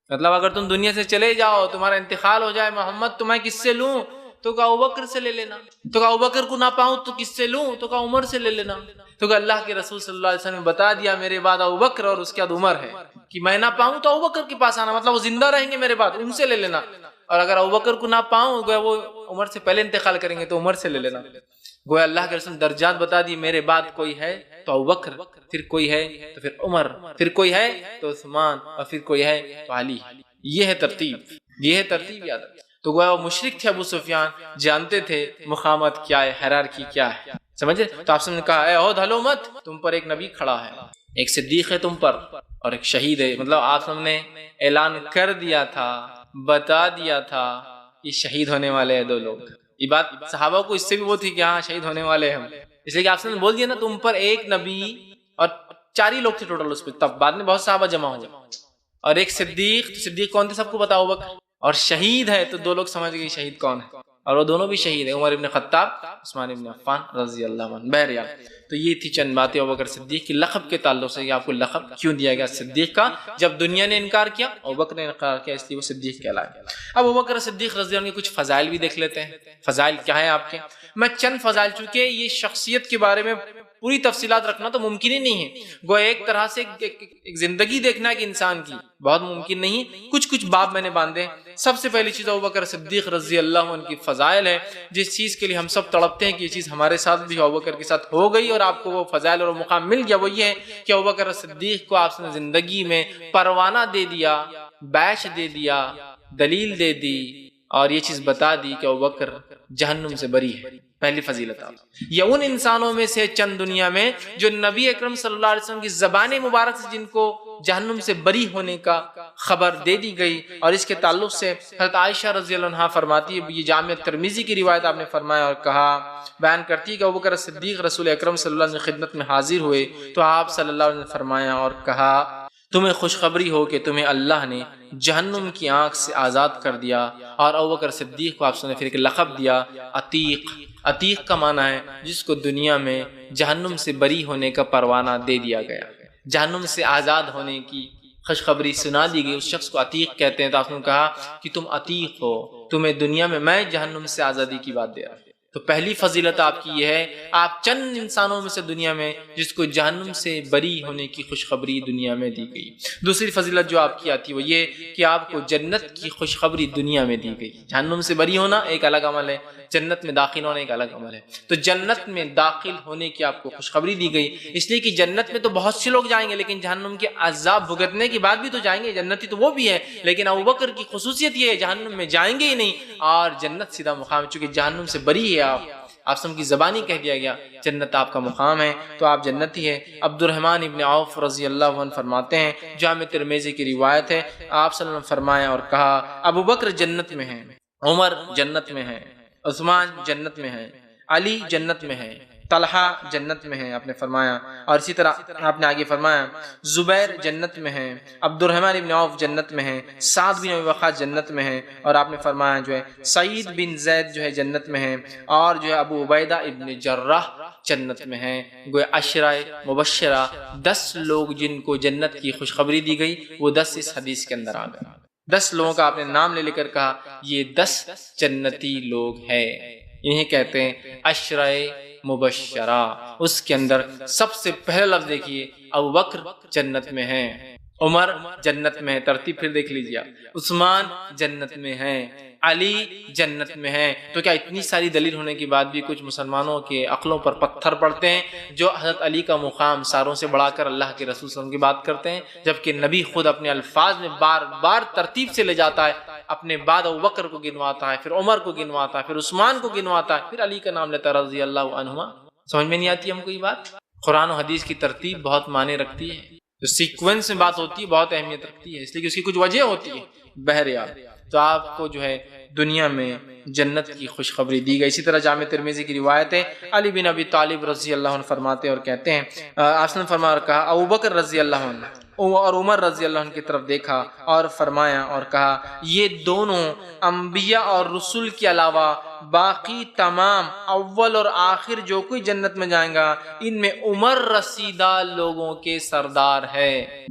مطلب اگر تم دنیا سے چلے جاؤ، تمہارا انتقال ہو جائے محمد، تو میں کس سے لوں؟ تو کہا ابوبکر سے لے لینا. تو کہا ابوبکر کو نہ پاؤں تو کس سے لوں؟ تو کہا عمر سے لے لینا. تو کہا اللہ کے رسول صلی اللہ علیہ وسلم نے بتا دیا میرے بعد ابوبکر اور اس کے بعد عمر ہے، کہ میں نہ پاؤں تو ابوبکر کے پاس آنا، مطلب وہ زندہ رہیں گے میرے بعد، ان سے لے لینا. اور اگر ابوبکر کو نہ پاؤں گویا وہ عمر سے پہلے انتقال کریں گے تو عمر سے لے لینا. گویا اللہ کے رسول درجات بتا دی، میرے بعد کوئی ہے تو ابوبکر، پھر کوئی ہے تو پھر عمر، پھر کوئی ہے تو عثمان، اور پھر کوئی ہے تو علی. یہ ہے ترتیب، یہ ہے ترتیب یاد. تو گویا وہ مشرک تھے ابو سفیان، جانتے تھے مقامات کیا ہے، ہیرارکی کیا ہے، سمجھے؟ تو آپ نے کہا اے عہد ہلو مت، تم پر ایک نبی کھڑا ہے، ایک صدیق ہے تم پر، اور ایک شہید ہے. مطلب آپ نے اعلان کر دیا تھا، بتا دیا تھا یہ شہید ہونے والے ہیں دو لوگ. یہ بات صحابہ کو اس سے بھی وہ تھی کہ ہاں شہید ہونے والے ہیں ہم، اس لیے کہ آپ نے بول دیا نا تم پر ایک نبی، اور 4 ہی لوگ تھے ٹوٹل اس پہ، تب بعد میں بہت صحابہ جمع ہوئے، اور ایک صدیق. تو صدیق کون تھے سب کو پتا ہوگا، اور شہید ہے تو 2 لوگ سمجھ گئے شہید کون ہے، اور وہ دونوں بھی شہید ہیں، عمر ابن خطاب، عثمان ابن عفان رضی اللہ عنہ. بہرحال تو یہ تھی چند باتیں ابوبکر صدیق کی لقب کے تعلق سے، کہ آپ کو لقب کیوں دیا گیا صدیق کا. جب دنیا نے انکار کیا، ابوبکر نے انکار کیا، اس لیے وہ صدیق کہلائے. اب ابوبکر صدیق رضی اللہ عنہ کے کچھ فضائل بھی دیکھ لیتے ہیں. فضائل کیا ہے آپ کے؟ میں چند فضائل، چونکہ یہ شخصیت کے بارے میں پوری تفصیلات رکھنا تو ممکن ہی نہیں ہے، گویا ایک طرح سے ایک زندگی دیکھنا ایک انسان کی بہت ممکن نہیں. کچھ باب میں نے باندھے. سب سے پہلی چیز ابوبکر صدیق رضی اللہ عنہ کی فضائل ہے، جس چیز کے لیے ہم سب تڑپتے ہیں کہ یہ چیز ہمارے ساتھ بھی ابوبکر کے ساتھ ہو گئی اور آپ کو وہ فضائل اور مقام مل گیا. وہ یہ ہے کہ ابوبکر صدیق کو آپ نے زندگی میں پروانہ دے دیا، بیچ دے دیا، دلیل دے دی، اور یہ چیز بتا دی کہ ابوبکر جہنم سے بری ہے. پہلی فضیلت آپ یہ ان انسانوں میں سے چند دنیا میں جو نبی اکرم صلی اللہ علیہ وسلم کی زبان مبارک سے جن کو جہنم سے بری ہونے کا خبر دے دی گئی. اور اس کے تعلق سے حضرت عائشہ رضی اللہ عنہا فرماتی ہے، یہ جامع ترمذی کی روایت آپ نے فرمایا اور کہا، بیان کرتی ہے کہ ابوبکر صدیق رسول اکرم صلی اللہ علیہ وسلم کی خدمت میں حاضر ہوئے تو آپ صلی اللہ علیہ وسلم نے فرمایا اور کہا، تمہیں خوشخبری ہو کہ تمہیں اللہ نے جہنم کی آنکھ سے آزاد کر دیا. اور ابوبکر صدیق کو آپ نے پھر ایک لقب دیا، عتیق. عتیق کا معنی ہے جس کو دنیا میں جہنم سے بری ہونے کا پروانہ دے دیا گیا، جہنم سے آزاد ہونے کی خوشخبری سنا دی گئی، اس شخص کو عتیق کہتے ہیں. تو آپ نے کہا کہ تم عتیق ہو، تمہیں دنیا میں جہنم سے آزادی کی بات دے رہا ہوں. تو پہلی فضیلت آپ کی یہ ہے، آپ چند انسانوں میں سے دنیا میں جس کو جہنم سے بری ہونے کی خوشخبری دنیا میں دی گئی. دوسری فضیلت جو آپ کی آتی ہے وہ یہ کہ آپ کو جنت کی خوشخبری دنیا میں دی گئی. جہنم سے بری ہونا ایک الگ عمل ہے، جنت میں داخل ہونا ایک الگ عمل ہے. تو جنت میں داخل ہونے کی آپ کو خوشخبری دی گئی، اس لیے کہ جنت میں تو بہت سے لوگ جائیں گے لیکن جہنم کے عذاب بھگتنے کے بعد بھی تو جائیں گے. جنتی تو وہ بھی ہے، لیکن ابوبکر کی خصوصیت یہ ہے جہنم میں جائیں گے ہی نہیں، اور جنت سیدھا مقام، چونکہ جہنم سے بری ہے. آپ سم کی زبانی کہہ دیا گیا جنت آپ کا مقام ہے، تو آپ جنتی ہے. عبد الرحمن ابن عوف رضی اللہ عنہ فرماتے ہیں، جامع ترمذی کی روایت ہے، آپ صلی اللہ علیہ وسلم فرمایا اور کہا، ابوبکر جنت میں ہے، عمر جنت میں ہے، عثمان جنت میں ہے، علی جنت میں ہے، طلحہ جنت میں ہے آپ نے فرمایا. اور اسی طرح آپ نے آگے فرمایا زبیر جنت میں ہے، عبد الرحمن ابن عوف جنت میں ہے، سعد بن ابی وقاص جنت میں ہے، اور آپ نے فرمایا جو ہے سعید بن زید جو ہے جنت میں ہے، اور جو ہے ابو عبیدہ ابن جراح جنت میں ہے. گویا عشرہ مبشرہ 10 لوگ جن کو جنت کی خوشخبری دی گئی، وہ 10 اس حدیث کے اندر آ گئے. 10 لوگوں کا آپ نے نام لے کر کہا یہ 10 جنتی لوگ ہیں. انہیں کہتے ہیں عشرہ مبشرہ. اس کے اندر سب سے پہلا لفظ دیکھیے، ابوبکر جنت میں ہے، عمر جنت میں ہے، ترتیب پھر دیکھ لیجیے، عثمان جنت میں ہے، علی جنت میں ہے. تو کیا اتنی ساری دلیل ہونے کے بعد بھی کچھ مسلمانوں کے عقلوں پر پتھر پڑتے ہیں جو حضرت علی کا مقام ساروں سے بڑھا کر اللہ کے رسول صلی اللہ علیہ وسلم کی بات کرتے ہیں، جبکہ نبی خود اپنے الفاظ میں بار بار ترتیب سے لے جاتا ہے اپنے بعد ابوبکر کو گنواتا ہے، پھر عمر کو گنواتا ہے، پھر عثمان کو گنواتا ہے، پھر علی کا نام لیتا ہے رضی اللہ عنہما۔ سمجھ میں نہیں آتی ہم کو یہ بات؟ قرآن و حدیث کی ترتیب بہت معنی رکھتی ہے، جو سیکوینس میں بات ہوتی ہے بہت اہمیت رکھتی ہے، اس لیے کہ اس کی کچھ وجہ ہوتی ہے۔ بہرحال تو آپ کو جو ہے دنیا میں جنت کی خوشخبری دی گئی۔ اسی طرح جامع ترمذی کی روایت ہے، علی بن ابی طالب رضی اللہ عنہ فرماتے اور کہتے ہیں، آپ نے فرمایا اور کہا، ابوبکر رضی اللہ عنہ اور عمر رضی اللہ عنہ کی طرف دیکھا اور فرمایا اور کہا، یہ دونوں انبیاء اور رسول کے علاوہ باقی تمام اول اور آخر جو کوئی جنت میں جائیں گا، ان میں عمر رسیدہ لوگوں کے سردار ہے۔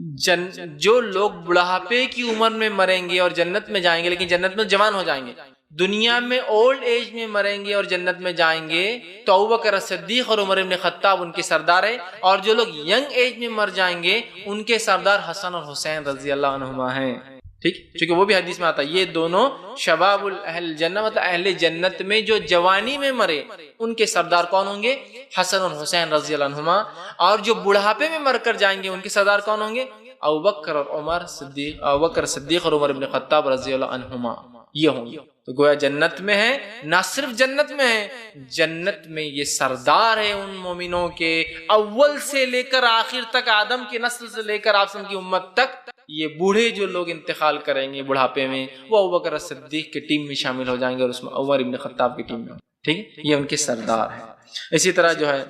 جو لوگ بڑھاپے کی عمر میں مریں گے اور جنت میں جائیں گے، لیکن جنت میں جوان ہو جائیں گے، دنیا میں اولڈ ایج میں مریں گے اور جنت میں جائیں گے، تو ابوبکر صدیق اور عمر بن خطاب ان کے سردار ہیں، اور جو لوگ ینگ ایج میں مر جائیں گے ان کے سردار حسن اور حسین رضی اللہ عنہما ہیں۔ ٹھیک، چونکہ وہ بھی حدیث میں آتا ہے، یہ دونوں شباب اہل جنت، مطلب اہل جنت میں جو جوانی میں مرے ان کے سردار کون ہوں گے؟ حسن اور حسین رضی اللہ عنہما۔ اور جو بڑھاپے میں مر کر جائیں گے ان کے سردار کون ہوں گے؟ ابوبکر اور عمر صدیق، ابوبکر صدیق اور عمر بن خطاب رضی اللہ عنہما، یہ ہوں گے۔ تو گویا جنت میں ہے، نہ صرف جنت میں ہے، جنت میں یہ سردار ہے ان مومنوں کے، اول سے لے کر آخر تک، آدم کی نسل سے لے کر آپ کی امت تک۔ یہ بوڑھے جو لوگ انتقال کریں گے بڑھاپے میں، وہ ابوبکر صدیق کی ٹیم میں شامل ہو جائیں گے اور اس میں عمر بن خطاب کی ٹیم میں، ٹھیک، یہ ان کے سردار ہیں۔ اسی طرح جو ہے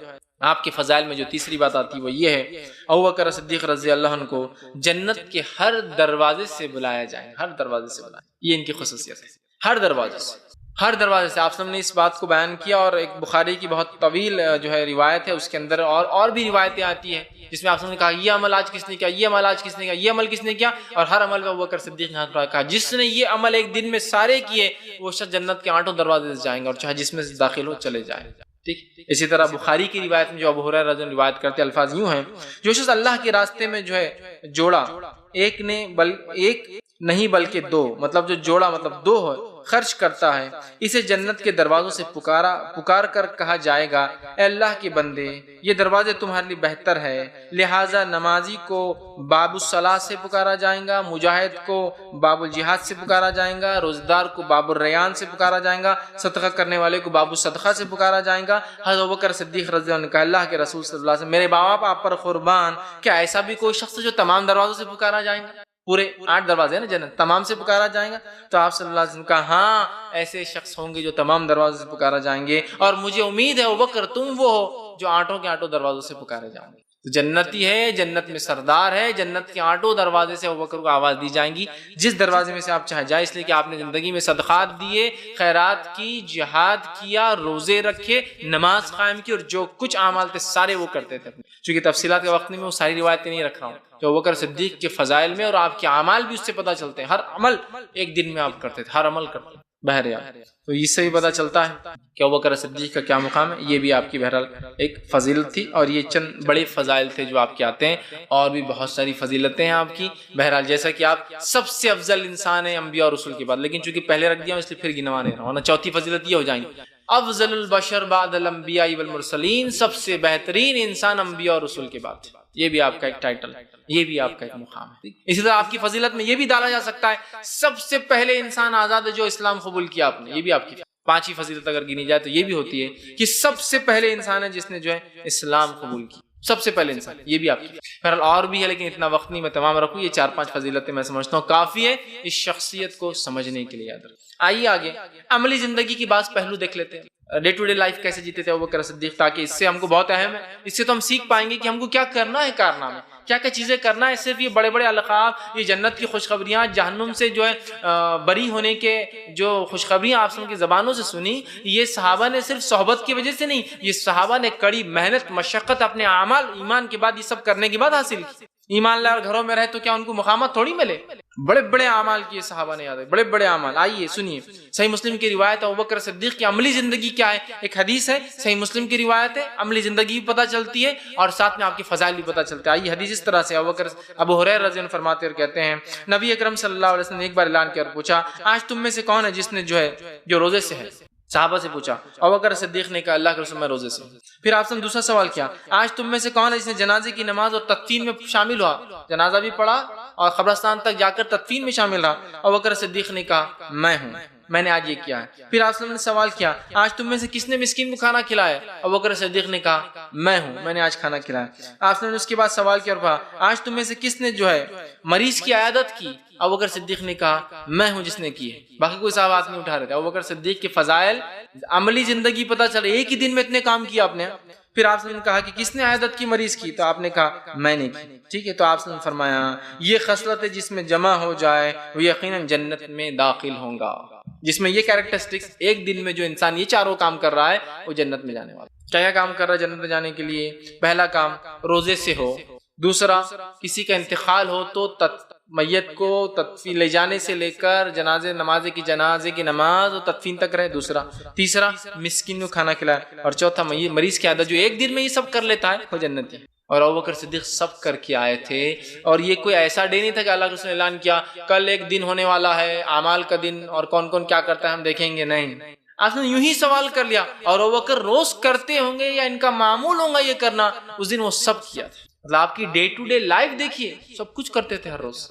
آپ کے فضائل میں جو تیسری بات آتی ہے وہ یہ ہے، ابوبکر صدیق رضی اللہ عنہ کو جنت کے ہر دروازے سے بلایا جائے، ہر دروازے سے بلایا، یہ ان کی خصوصیت ہے، ہر دروازے سے، ہر دروازے سے۔ آپ نے اس بات کو بیان کیا، اور ایک بخاری کی بہت طویل جو ہے روایت ہے، اس کے اندر اور بھی روایتیں آتی ہیں جس میں آپ نے کہا یہ عمل آج کس نے کیا، یہ عمل آج کس نے کیا، یہ عمل کس نے کیا، اور ہر عمل میں ابوبکر صدیق نے ہاتھ اٹھا کہا جس نے یہ عمل ایک دن میں سارے کیے وہ شخص جنت کے 8 دروازے سے جائیں گا، اور چاہے جس میں سے داخل ہو چلے جائے۔ ٹھیک، اسی طرح بخاری کی روایت میں جو ابو ہریرہ رضی اللہ عنہ روایت کرتے الفاظ یوں ہیں، جو شخص اللہ کے راستے میں جو ہے جوڑا ایک نہیں بلکہ 2، مطلب جو جوڑا مطلب 2 ہے، خرچ کرتا ہے، اسے جنت کے دروازوں سے پکار کر کہا جائے گا، اے اللہ کے بندے، یہ دروازے تمہارے لیے بہتر ہے، لہٰذا نمازی کو باب الصلاۃ سے پکارا جائے گا، مجاہد کو باب الجہاد سے پکارا جائے گا، روزدار کو باب الریان سے پکارا جائے گا، صدقہ کرنے والے کو باب الصدقہ سے پکارا جائے گا۔ حضرت ابوبکر صدیق رضی اللہ عنہ نے کہا، اللہ کے رسول صلی اللہ علیہ وسلم، میرے باپ آپ پر قربان، کیا ایسا بھی کوئی شخص جو تمام دروازوں سے پکارا جائے گا؟ پورے 8 دروازے ہیں نا جنت، تمام سے پکارا جائے گا؟ تو آپ صلی اللہ علیہ وسلم کہا، ہاں ایسے شخص ہوں گے جو تمام دروازوں سے پکارا جائیں گے، اور مجھے امید ہے ابوبکر تم وہ ہو جو 8 دروازوں سے پکارے جائیں گے۔ تو جنتی ہے، جنت میں سردار ہے، جنت کے 8 دروازے سے ابوبکر کو آواز دی جائیں گی، جس دروازے میں سے آپ چاہے جائے، اس لیے کہ آپ نے زندگی میں صدقات دیے، خیرات کی، جہاد کیا، روزے رکھے، نماز قائم کی، اور جو کچھ اعمال تھے سارے وہ کرتے تھے۔ چونکہ تفصیلات کے وقت میں وہ ساری روایتیں نہیں رکھ رہا ہوں، تو ابوبکر صدیق کے فضائل میں اور آپ کے اعمال بھی اس سے پتہ چلتے ہیں، ہر عمل ایک دن میں آپ کرتے تھے، ہر عمل کرتے تھے۔ بہرحال تو اس سے بھی پتہ چلتا ہے کہ ابوبکر صدیق کا کیا مقام ہے۔ یہ بھی آپ کی بہرحال ایک فضیلت تھی، اور یہ چند بڑے فضائل تھے جو آپ کے آتے ہیں، اور بھی بہت ساری فضیلتیں ہیں آپ کی۔ بہرحال جیسا کہ آپ سب سے افضل انسان ہیں انبیاء اور رسول کے بعد، لیکن چونکہ پہلے رکھ دیا اس لیے پھر گنوا نہیں رہا ہوں، چوتھی فضیلت یہ ہو جائیں گی، افضل البشر بعد الانبیاء والمرسلین، سب سے بہترین انسان انبیاء اور رسول کے بعد۔ یہ بھی آپ کا ایک ٹائٹل ہے، یہ بھی آپ کا ایک مقام ہے۔ اسی طرح آپ کی فضیلت میں یہ بھی ڈالا جا سکتا ہے، سب سے پہلے انسان آزاد ہے جو اسلام قبول کیا آپ نے، یہ بھی آپ کی 5 فضیلت اگر گنی جائے تو یہ بھی ہوتی ہے کہ سب سے پہلے انسان ہے جس نے جو ہے اسلام قبول کی، سب سے پہلے انسان، یہ بھی آپ کی۔ بہرحال اور بھی ہے لیکن اتنا وقت نہیں، میں تمام رکھوں، یہ 4-5 فضیلتیں میں سمجھتا ہوں کافی ہے اس شخصیت کو سمجھنے کے لیے، یاد رکھیں۔ آئیے آگے عملی زندگی کی بعض پہلو دیکھ لیتے ہیں، ڈے ٹو ڈے لائف کیسے جیتے تھے ابوبکر صدیق، تاکہ اس سے ہم کو بہت اہم ہے، اس سے تو ہم سیکھ پائیں گے کہ ہم کو کیا کرنا ہے، کارنامے کیا کیا چیزیں کرنا ہے۔ صرف یہ بڑے بڑے القاب، یہ جنت کی خوشخبریاں، جہنم سے جو ہے بری ہونے کے جو خوشخبریاں آپ کی زبانوں سے سنی، یہ صحابہ نے صرف صحبت کی وجہ سے نہیں، یہ صحابہ نے کڑی محنت، مشقت، اپنے اعمال ایمان کے بعد یہ سب کرنے کے بعد حاصل کی۔ ایمان لائے گھروں میں رہے تو کیا ان کو مقامات تھوڑی ملے؟ بڑے بڑے اعمال کیے صحابہ نے، یاد ہے بڑے بڑے اعمال۔ آئیے سنیے، صحیح مسلم کی روایت ہے ابوبکر صدیق کی عملی زندگی کیا ہے، ایک حدیث ہے، صحیح مسلم کی روایت ہے، عملی زندگی بھی پتہ چلتی ہے اور ساتھ میں آپ کی فضائل بھی پتہ چلتے ہیں۔ آئیے حدیث اس طرح سے، ابو ہریرہ رضی اللہ عنہ فرماتے اور کہتے ہیں، نبی اکرم صلی اللہ علیہ وسلم نے ایک بار اعلان کیا اور پوچھا، آج تم میں سے کون ہے جس نے جو روزے سے ہے؟ صحابہ سے پوچھا، ابوبکر صدیق نے کہا، اللہ کے رسول میں روزے سے۔ پھر آپ نے دوسرا سوال کیا، آج تم میں سے کون ہے جس نے جنازے کی نماز اور تدفین میں شامل ہوا، جنازہ بھی پڑھا اور قبرستان تک جا کر تدفین میں شامل رہا. ابوبکر صدیق نے کہا میں ہوں، میں نے آج یہ کیا ہے. پھر آپ نے سوال کیا آج تم میں سے کس نے مسکین کو کھانا کھلایا؟ ابوبکر صدیق نے کہا میں ہوں، میں نے آج کھانا کھلایا. آپ نے اس کے بعد سوال کیا اور کہا آج تم میں سے کس نے جو ہے مریض کی عیادت کی؟ ابوبکر صدیق نے کہا میں ہوں جس نے کی ہے. باقی کوئی صاحب ہاتھ نہیں اٹھا رہے تھے. ابوبکر صدیق کے فضائل عملی زندگی پتہ چلے، ایک ہی دن میں اتنے کام کیا آپ نے. پھر آپ نے کہا کہ کس نے عیادت کی مریض کی؟ تو آپ نے کہا میں نے کی. ٹھیک ہے، تو آپ نے فرمایا یہ خصلت ہے جس میں جمع ہو جائے وہ یقیناً جنت میں داخل ہوں گا. جس میں یہ کیریکٹرسٹکس ایک دن میں جو انسان یہ چاروں کام کر رہا ہے وہ جنت میں جانے والا. کیا کام کر رہا ہے جنت میں جانے کے لیے؟ پہلا کام روزے سے ہو. دوسرا کسی کا انتقال ہو تو میت کو تدفین لے جانے سے لے کر جنازے کی نماز اور تدفین تک رہے. دوسرا. تیسرا مسکین کو کھانا کھلائے. اور چوتھا مریض کی عادت جو ایک دن میں یہ سب کر لیتا ہے وہ جنتی. اور ابوبکر صدیق سب کر کے آئے تھے. اور یہ کوئی ایسا ڈے نہیں تھا کہ اللہ کے رسول نے اعلان کیا کل ایک دن ہونے والا ہے اعمال کا دن اور کون کون کیا کرتا ہے ہم دیکھیں گے. نہیں، آپ نے یوں ہی سوال کر لیا. اور ابوبکر روز کرتے ہوں گے یا ان کا معمول ہوگا یہ کرنا، اس دن وہ سب کیا تھا. مطلب آپ کی ڈے ٹو ڈے لائف دیکھیے، سب کچھ کرتے تھے ہر روز.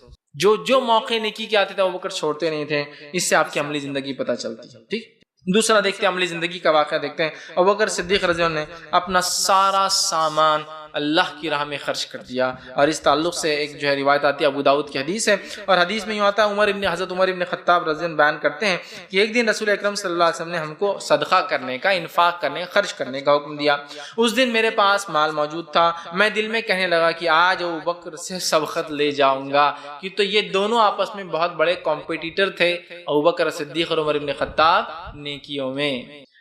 جو موقع نیکی کے آتے تھے ابوبکر چھوڑتے نہیں تھے. اس سے آپ کی عملی زندگی پتہ چلتی ہے. ٹھیک. دوسرا دیکھتے ہیں عملی زندگی کا واقعہ دیکھتے ہیں. ابوبکر صدیق رضی اللہ عنہ نے اپنا سارا سامان اللہ کی راہ میں خرچ کر دیا. اور اس تعلق سے ایک جو ہے روایت آتی ہے، ابو داؤد کی حدیث ہے. اور حدیث میں یوں آتا ہے حضرت عمر ابن خطاب رضی اللہ عنہ بیان کرتے ہیں کہ ایک دن رسول اکرم صلی اللہ علیہ وسلم نے ہم کو صدقہ کرنے کا، انفاق کرنے کا، خرچ کرنے کا حکم دیا. اس دن میرے پاس مال موجود تھا. میں دل میں کہنے لگا کہ آج ابوبکر سے سبقت لے جاؤں گا، کہ تو یہ دونوں آپس میں بہت بڑے کمپیٹیٹر تھے، ابوبکر صدیق اور عمر ابن خطاب نیکیوں میں.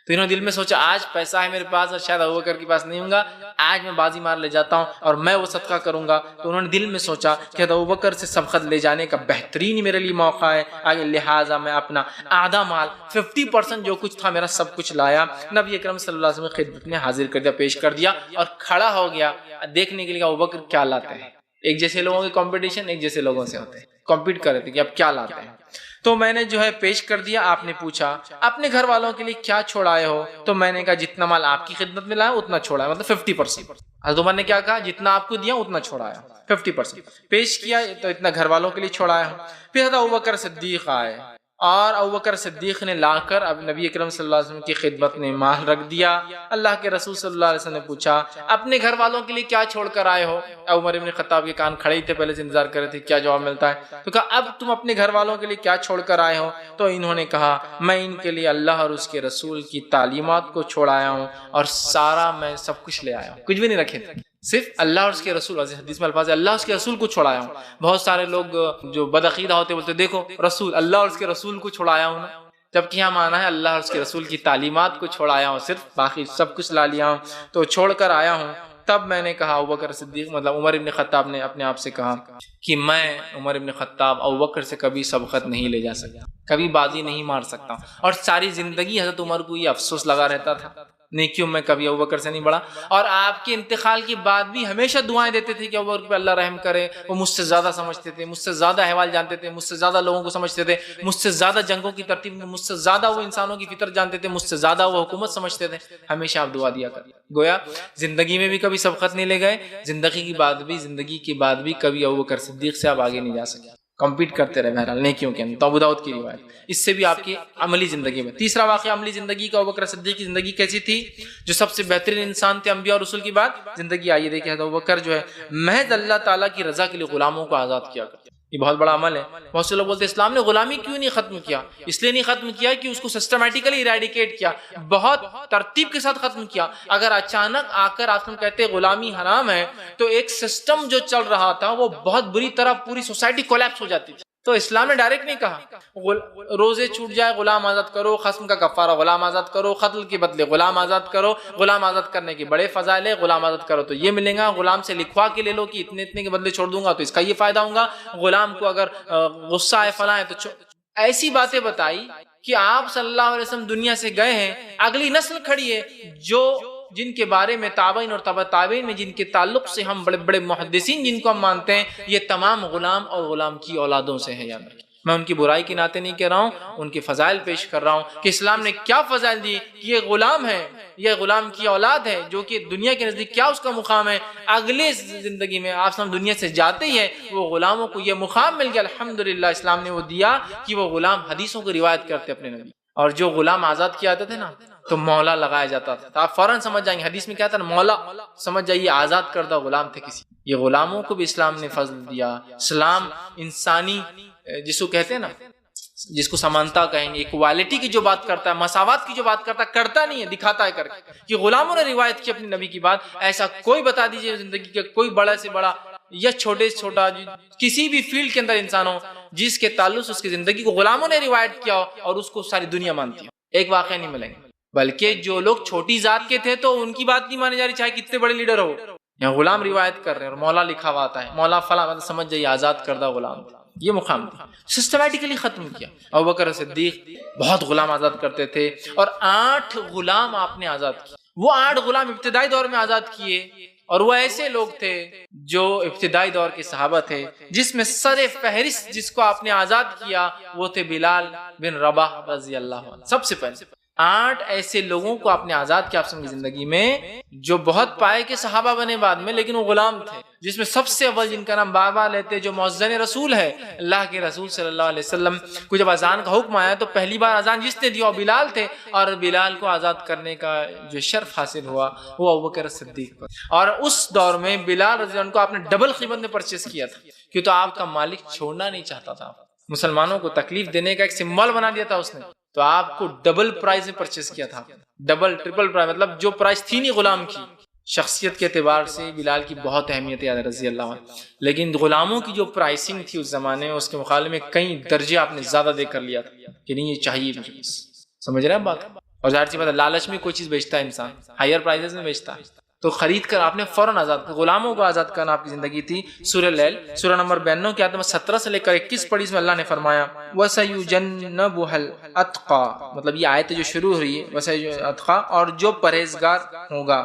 تو انہوں نے دل میں سوچا آج پیسہ ہے میرے پاس اور شاید ابوبکر کے پاس نہیں ہوں گا، آج میں بازی مار لے جاتا ہوں اور میں وہ صدقہ کروں گا. تو انہوں نے دل میں سوچا کہ ابوبکر سے سبقت لے جانے کا بہترین میرے لیے موقع ہے آگے، لہٰذا میں اپنا آدھا مال 50% جو کچھ تھا میرا سب کچھ لایا، نبی اکرم صلی اللہ علیہ وسلم کی خدمت میں حاضر کر دیا، پیش کر دیا اور کھڑا ہو گیا دیکھنے کے لیے ابوبکر کیا لاتے ہیں. ایک جیسے لوگوں کی کمپٹیشن ایک جیسے لوگوں سے ہوتے ہیں، کمپیٹ کر رہے تھے کہ اب کیا لاتے ہیں. تو میں نے جو ہے پیش کر دیا. آپ نے پوچھا اپنے گھر والوں کے لیے کیا چھوڑائے ہو؟ تو میں نے کہا جتنا مال آپ کی خدمت میں لایا اتنا چھوڑایا، مطلب 50%. حضرت عمر نے کیا کہا؟ جتنا آپ کو دیا اتنا چھوڑایا، 50% پیش کیا تو اتنا گھر والوں کے لیے چھوڑایا. پھر حضرت ابوبکر صدیق آئے اور ابوبکر صدیق نے لا کر اب نبی اکرم صلی اللہ علیہ وسلم کی خدمت میں مال رکھ دیا. اللہ کے رسول صلی اللہ علیہ وسلم نے پوچھا اپنے گھر والوں کے لیے کیا چھوڑ کر آئے ہو؟ عمر ابن خطاب کے کان کھڑے ہی تھے، پہلے سے انتظار کر رہے تھے کیا جواب ملتا ہے. تو کہا اب تم اپنے گھر والوں کے لیے کیا چھوڑ کر آئے ہو؟ تو انہوں نے کہا میں ان کے لیے اللہ اور اس کے رسول کی تعلیمات کو چھوڑ آیا ہوں اور سارا میں سب کچھ لے آیا ہوں، کچھ بھی نہیں رکھے تھے، صرف اللہ اور اس کے رسول. حدیث میں الفاظ ہے اللہ اور اس کے رسول کو چھوڑایا ہوں. بہت سارے لوگ جو بدعقیدہ ہوتے بولتے دیکھو رسول، اللہ اور اس کے رسول کو چھوڑایا ہوں نا، جبکہ یہاں مانا ہے اللہ اور اس کے رسول کی تعلیمات کو چھوڑایا ہوں، صرف باقی سب کچھ لا لیا ہوں تو چھوڑ کر آیا ہوں. تب میں نے کہا ابوبکر صدیق مطلب عمر ابن خطاب نے اپنے آپ سے کہا کہ میں عمر ابن خطاب ابوبکر سے کبھی سبقت نہیں لے جا سکتا، کبھی بازی نہیں مار سکتا. اور ساری زندگی حضرت عمر کو یہ افسوس لگا رہتا تھا نیکیوں میں کبھی ابوبکر سے نہیں بڑھا. اور آپ کے انتقال کے بعد بھی ہمیشہ دعائیں دیتے تھے کہ ابوبکر پہ اللہ رحم کرے، وہ مجھ سے زیادہ سمجھتے تھے، مجھ سے زیادہ احوال جانتے تھے، مجھ سے زیادہ لوگوں کو سمجھتے تھے، مجھ سے زیادہ جنگوں کی ترتیب میں، مجھ سے زیادہ وہ انسانوں کی فطر جانتے تھے، مجھ سے زیادہ وہ حکومت سمجھتے تھے. ہمیشہ آپ دعا دیا کریں. گویا زندگی میں بھی کبھی سبقت نہیں لے گئے، زندگی کے بعد بھی کبھی ابوبکر صدیق سے آپ آگے نہیں جا سکے، کمپیٹ کرتے رہے بہرحال نیکیوں کے اندر. ابو داؤد کی روایت. اس سے بھی آپ کی عملی زندگی میں. تیسرا واقعہ عملی زندگی کا، ابوبکر صدیق کی زندگی کیسی تھی؟ جو سب سے بہترین انسان تھے انبیاء اور رسول کی بعد زندگی. آئیے دیکھیں ابوبکر جو ہے محض اللہ تعالیٰ کی رضا کے لیے غلاموں کو آزاد کیا کرتے. یہ بہت بڑا عمل ہے. بہت سے لوگ بولتے ہیں اسلام نے غلامی کیوں نہیں ختم کیا؟ اس لیے نہیں ختم کیا کہ اس کو سسٹمیٹیکلی ایریڈیکیٹ کیا، بہت ترتیب کے ساتھ ختم کیا. اگر اچانک آ کر آپ کہتے ہیں غلامی حرام ہے تو ایک سسٹم جو چل رہا تھا وہ بہت بری طرح پوری سوسائٹی کولیپس ہو جاتی تھی. تو اسلام نے ڈائریکٹ نہیں کہا روزے چھوٹ جائے غلام آزاد کرو، خصم کا کفارہ غلام آزاد کرو، قتل کے بدلے غلام آزاد کرو. غلام آزاد کرنے کے بڑے فضائل ہے، غلام آزاد کرو تو یہ ملے گا، غلام سے لکھوا کے لے لو کہ اتنے اتنے کے بدلے چھوڑ دوں گا تو اس کا یہ فائدہ ہوگا، غلام کو اگر غصہ ہے فلاں ہے تو ایسی باتیں بتائی کہ آپ صلی اللہ علیہ وسلم دنیا سے گئے ہیں، اگلی نسل کھڑی ہے جن کے بارے میں تابعین اور تبع تابعین میں جن کے تعلق سے ہم بڑے بڑے محدثین جن کو ہم مانتے ہیں، یہ تمام غلام اور غلام کی اولادوں سے ہیں. میں ان کی برائی کے ناطے نہیں کہہ رہا ہوں، ان کے فضائل پیش کر رہا ہوں کہ اسلام نے کیا فضائل دی، کہ یہ غلام ہے، یہ غلام کی اولاد ہے، جو کہ دنیا کے نزدیک کیا اس کا مقام ہے، اگلے زندگی میں آپ دنیا سے جاتے ہی ہیں وہ غلاموں کو یہ مقام مل گیا، الحمدللہ اسلام نے وہ دیا کہ وہ غلام حدیثوں کو روایت کرتے اپنے نبی۔ اور جو غلام آزاد کیا جاتے تھے نا تو مولا لگایا جاتا تھا، تو آپ فوراً سمجھ جائیں گے حدیث میں کیا تھا، مولا، سمجھ جائیے آزاد کردہ غلام تھے کسی۔ یہ غلاموں کو بھی اسلام نے فضل دیا۔ اسلام انسانی جس کو کہتے ہیں نا، جس کو سمانتا کہیں گے، ایکوالٹی کی جو بات کرتا ہے، مساوات کی جو بات کرتا ہے، کرتا نہیں ہے، دکھاتا ہے کر کے، کہ غلاموں نے روایت کی اپنے نبی کی بات۔ ایسا کوئی بتا دیجئے زندگی کا کوئی بڑا سے بڑا یا چھوٹے سے چھوٹا کسی بھی فیلڈ کے اندر انسان ہو جس کے تعلق اس کی زندگی کو غلاموں نے روایت کیا ہو اور اس کو ساری دنیا مانتی ہو، ایک واقعہ نہیں ملیں گے۔ بلکہ جو لوگ چھوٹی ذات کے تھے تو ان کی بات نہیں مانی جا رہی، چاہے کتنے بڑے لیڈر ہو، یہاں غلام روایت کر رہے ہیں اور مولا لکھا ہوا آتا ہے، مولا فلاں، مطلب سمجھ جائیے آزاد کردہ غلام، یہ مقام تھا۔ سسٹمیٹیکلی ختم کیا۔ ابوبکر صدیق بہت غلام آزاد کرتے تھے اور 8 غلام آپ نے آزاد کیے۔ وہ 8 غلام ابتدائی دور میں آزاد کیے، اور وہ ایسے لوگ تھے جو ابتدائی دور کے صحابہ تھے، جس میں سر فہرست جس کو آپ نے آزاد کیا وہ تھے بلال بن رباح رضی اللہ عنہ۔ سب سے پہلے 8 ایسے لوگوں کو آپ نے آزاد کیا آپ کی زندگی میں، جو بہت پائے کے صحابہ بنے بعد میں، لیکن وہ غلام تھے، جس میں سب سے اول جن کا نام بابا لیتے، جو مؤذن رسول ہے، اللہ کے رسول صلی اللہ علیہ وسلم کو جب اذان کا حکم آیا تو پہلی بار اذان جس نے دیا وہ بلال تھے، اور بلال کو آزاد کرنے کا جو شرف حاصل ہوا وہ ابوبکر صدیق پر۔ اور اس دور میں بلال رضی اللہ عنہ کو آپ نے ڈبل قیمت میں پرچیز کیا تھا، کیوں تو آپ کا مالک چھوڑنا نہیں چاہتا تھا، مسلمانوں کو تکلیف دینے کا ایک سمبل بنا دیا تھا اس نے، تو آپ کو ڈبل پرائز میں پرچیز کیا تھا، ڈبل ٹرپل پرائز، مطلب جو پرائز تھی نہیں غلام کی۔ شخصیت کے اعتبار سے بلال کی بہت اہمیت ہے رضی اللہ عنہ، لیکن غلاموں کی جو پرائسنگ تھی اس زمانے میں، اس کے مقابلے میں کئی درجے آپ نے زیادہ دے کر لیا تھا کہ نہیں یہ چاہیے مجھے بس۔ سمجھ رہے ہیں بات؟ اور ظاہر سی بات ہے لالچ میں کوئی چیز بیچتا ہے انسان، ہائر پرائزز میں بیچتا ہے، تو خرید کر آپ نے فوراً آزاد کر، غلاموں کو آزاد کرنا آپ کی زندگی تھی۔ سورہ لیل سورہ نمبر 92 کی آیت نمبر 17 سے لے کر 21 پڑھی، اس میں اللہ نے فرمایا وَسَيُجَنَّبُهَا الْأَتْقَى، مطلب یہ آیت جو شروع ہوئی ہے وَسَيُجَنَّبُهَا الْأَتْقَى، اور جو پرہیزگار ہوگا۔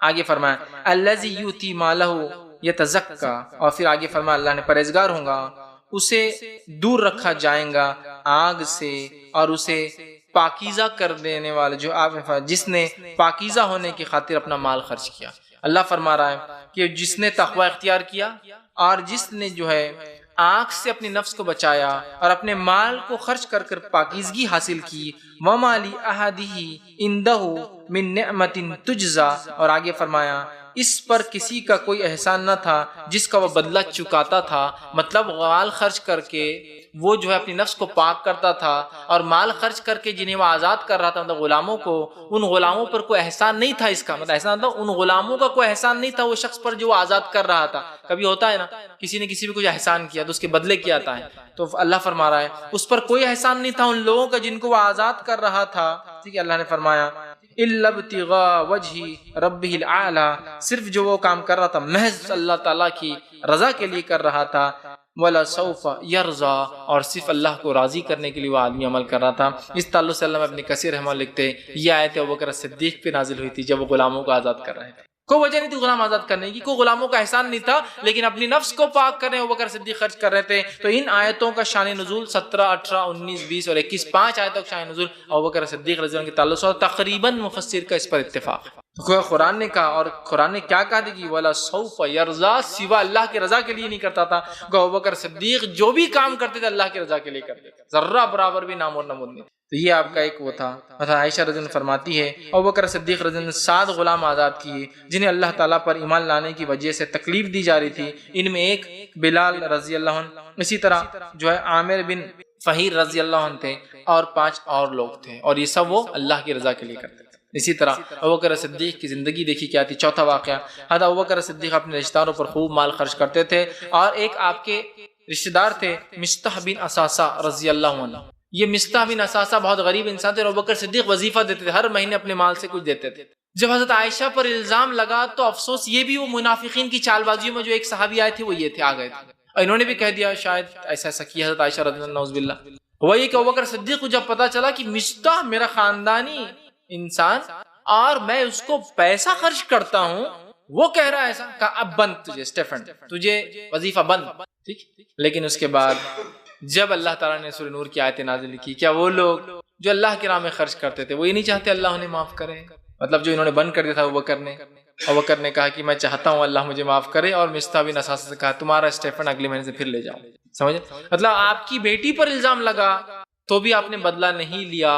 آگے فرمایا الَّذِي يُؤْتِي مَالَهُ يَتَزَكَّى، اور پھر آگے فرمایا اللہ نے پرہیزگار ہوگا، اسے دور رکھا جائے گا آگ سے اور اسے پاکیزہ کر دینے والے، جو آپ جس نے پاکیزہ ہونے کی خاطر اپنا مال خرچ کیا۔ اللہ فرما رہا ہے کہ جس نے تقوی اختیار کیا اور جس نے جو ہے آنکھ سے اپنے نفس کو بچایا اور اپنے مال کو خرچ کر کر پاکیزگی حاصل کی، وَمَا لِأَحَدِهِ عِنْدَهُ مِن نِعْمَةٍ تُجْزَى، اور آگے فرمایا اس پر کسی کا کوئی احسان نہ تھا جس کا وہ بدلہ چکاتا تھا، مطلب مال خرچ کر کے وہ جو ہے اپنی نفس کو پاک کرتا تھا، اور مال خرچ کر کے جنہیں وہ آزاد کر رہا تھا، مطلب غلاموں کو، ان غلاموں پر کوئی احسان نہیں تھا، اس کا مطلب احسان تھا ان غلاموں کا کوئی احسان نہیں تھا وہ شخص پر جو وہ آزاد کر رہا تھا۔ کبھی ہوتا ہے نا کسی نے کسی بھی کچھ احسان کیا تو اس کے بدلے کیا آتا ہے، تو اللہ فرما رہا ہے اس پر کوئی احسان نہیں تھا ان لوگوں کا جن کو وہ آزاد کر رہا تھا، ٹھیک ہے۔ اللہ نے فرمایا إِلَّا ابْتِغَاءَ وَجْهِ رَبِّهِ الْأَعْلَى، صرف جو وہ کام کر رہا تھا محض اللہ تعالیٰ کی رضا کے لیے کر رہا تھا، وَلَسَوْفَ يَرْضَى، اور صرف اللہ کو راضی کرنے کے لیے وہ آدمی عمل کر رہا تھا۔ اس تعلق سے علامہ ابن کثیر رحمہ اللہ لکھتے ہیں یہ آیت ابوبکر صدیق پہ نازل ہوئی تھی جب وہ غلاموں کو آزاد کر رہے تھے، کوئی وجہ نہیں تھی غلام آزاد کرنے کی، کوئی غلاموں کا احسان نہیں تھا، لیکن اپنی نفس کو پاک کرنے ابوبکر صدیق خرچ کر رہے تھے۔ تو ان آیتوں کا شان نزول 17، 18، 19، 20 اور 21، 5 آیتوں کا شان نزول ابوبکر صدیق رضی اللہ عنہ کے تعلق سے، اور تقریباً مفسر کا اس پر اتفاق ہے۔ قرآن نے کہا، اور قرآن نے کیا کہا کہ وَلَا سَوْفَ يَرْضَى، سوا اللہ کی رضا کے لیے نہیں کرتا تھا۔ ابوبکر صدیق جو بھی کام کرتے تھے اللہ کی رضا کے لیے کرتے تھے، ذرہ برابر بھی نام اور نمود نہیں۔ تو یہ آپ کا ایک وہ تھا۔ مثلا عائشہ رضی اللہ عنہ فرماتی ہے ابوبکر صدیق رضی اللہ عنہ 7 غلام آزاد کیے جنہیں اللہ تعالیٰ پر ایمان لانے کی وجہ سے تکلیف دی جا رہی تھی، ان میں ایک بلال رضی اللہ عنہ، اسی طرح جو ہے عامر بن فہیر رضی اللہ عنہ تھے، اور 5 اور لوگ تھے، اور یہ سب وہ اللہ کی رضا کے لیے کرتے تھے۔ اسی طرح ابوبکر صدیق کی زندگی دیکھی کیا تھی۔ چوتھا واقعہ، حضرت ابوبکر صدیق اپنے رشتہ داروں پر خوب مال خرچ کرتے تھے، اور ایک آپ کے رشتہ دار تھے مصطح بن اساسہ رضی اللہ عنہ۔ یہ مصطح بن اساسہ بہت غریب انسان تھے، اور ابوبکر صدیق وظیفہ دیتے تھے، ہر مہینے اپنے مال سے کچھ دیتے تھے۔ جب حضرت عائشہ پر الزام لگا تو افسوس یہ بھی وہ منافقین کی چال بازیوں میں جو ایک صحابی آئے تھے وہ یہ تھے، آ گئے تھے، اور انہوں نے بھی کہہ دیا شاید ایسا ایسا کیا حضرت عائشہ رضی اللہ عنہ، نعوذ باللہ۔ ہوا یہ کہ ابوبکر صدیق کو جب پتا چلا کہ مصطح میرا خاندانی انسان اور میں اس کو پیسہ خرچ کرتا ہوں، وہ کہہ رہا ہے ایسا، کہا اب بند تجھے اسٹیفن، تجھے وظیفہ بند، ٹھیک۔ لیکن اس کے بعد جب اللہ تعالیٰ نے سورہ نور کی آیت نازل کی، کیا وہ لوگ جو اللہ کی راہ میں خرچ کرتے تھے وہ یہ نہیں چاہتے اللہ انہیں معاف کرے؟ مطلب جو انہوں نے بند کر دیا تھا ابو بکر نے کہا کہ میں چاہتا ہوں اللہ مجھے معاف کرے، اور مصطح بن اساسہ سے کہا تمہارا اسٹیفن اگلے مہینے سے پھر لے جاؤ. سمجھے؟ مطلب آپ کی بیٹی پر الزام لگا تو بھی آپ نے بدلہ نہیں لیا،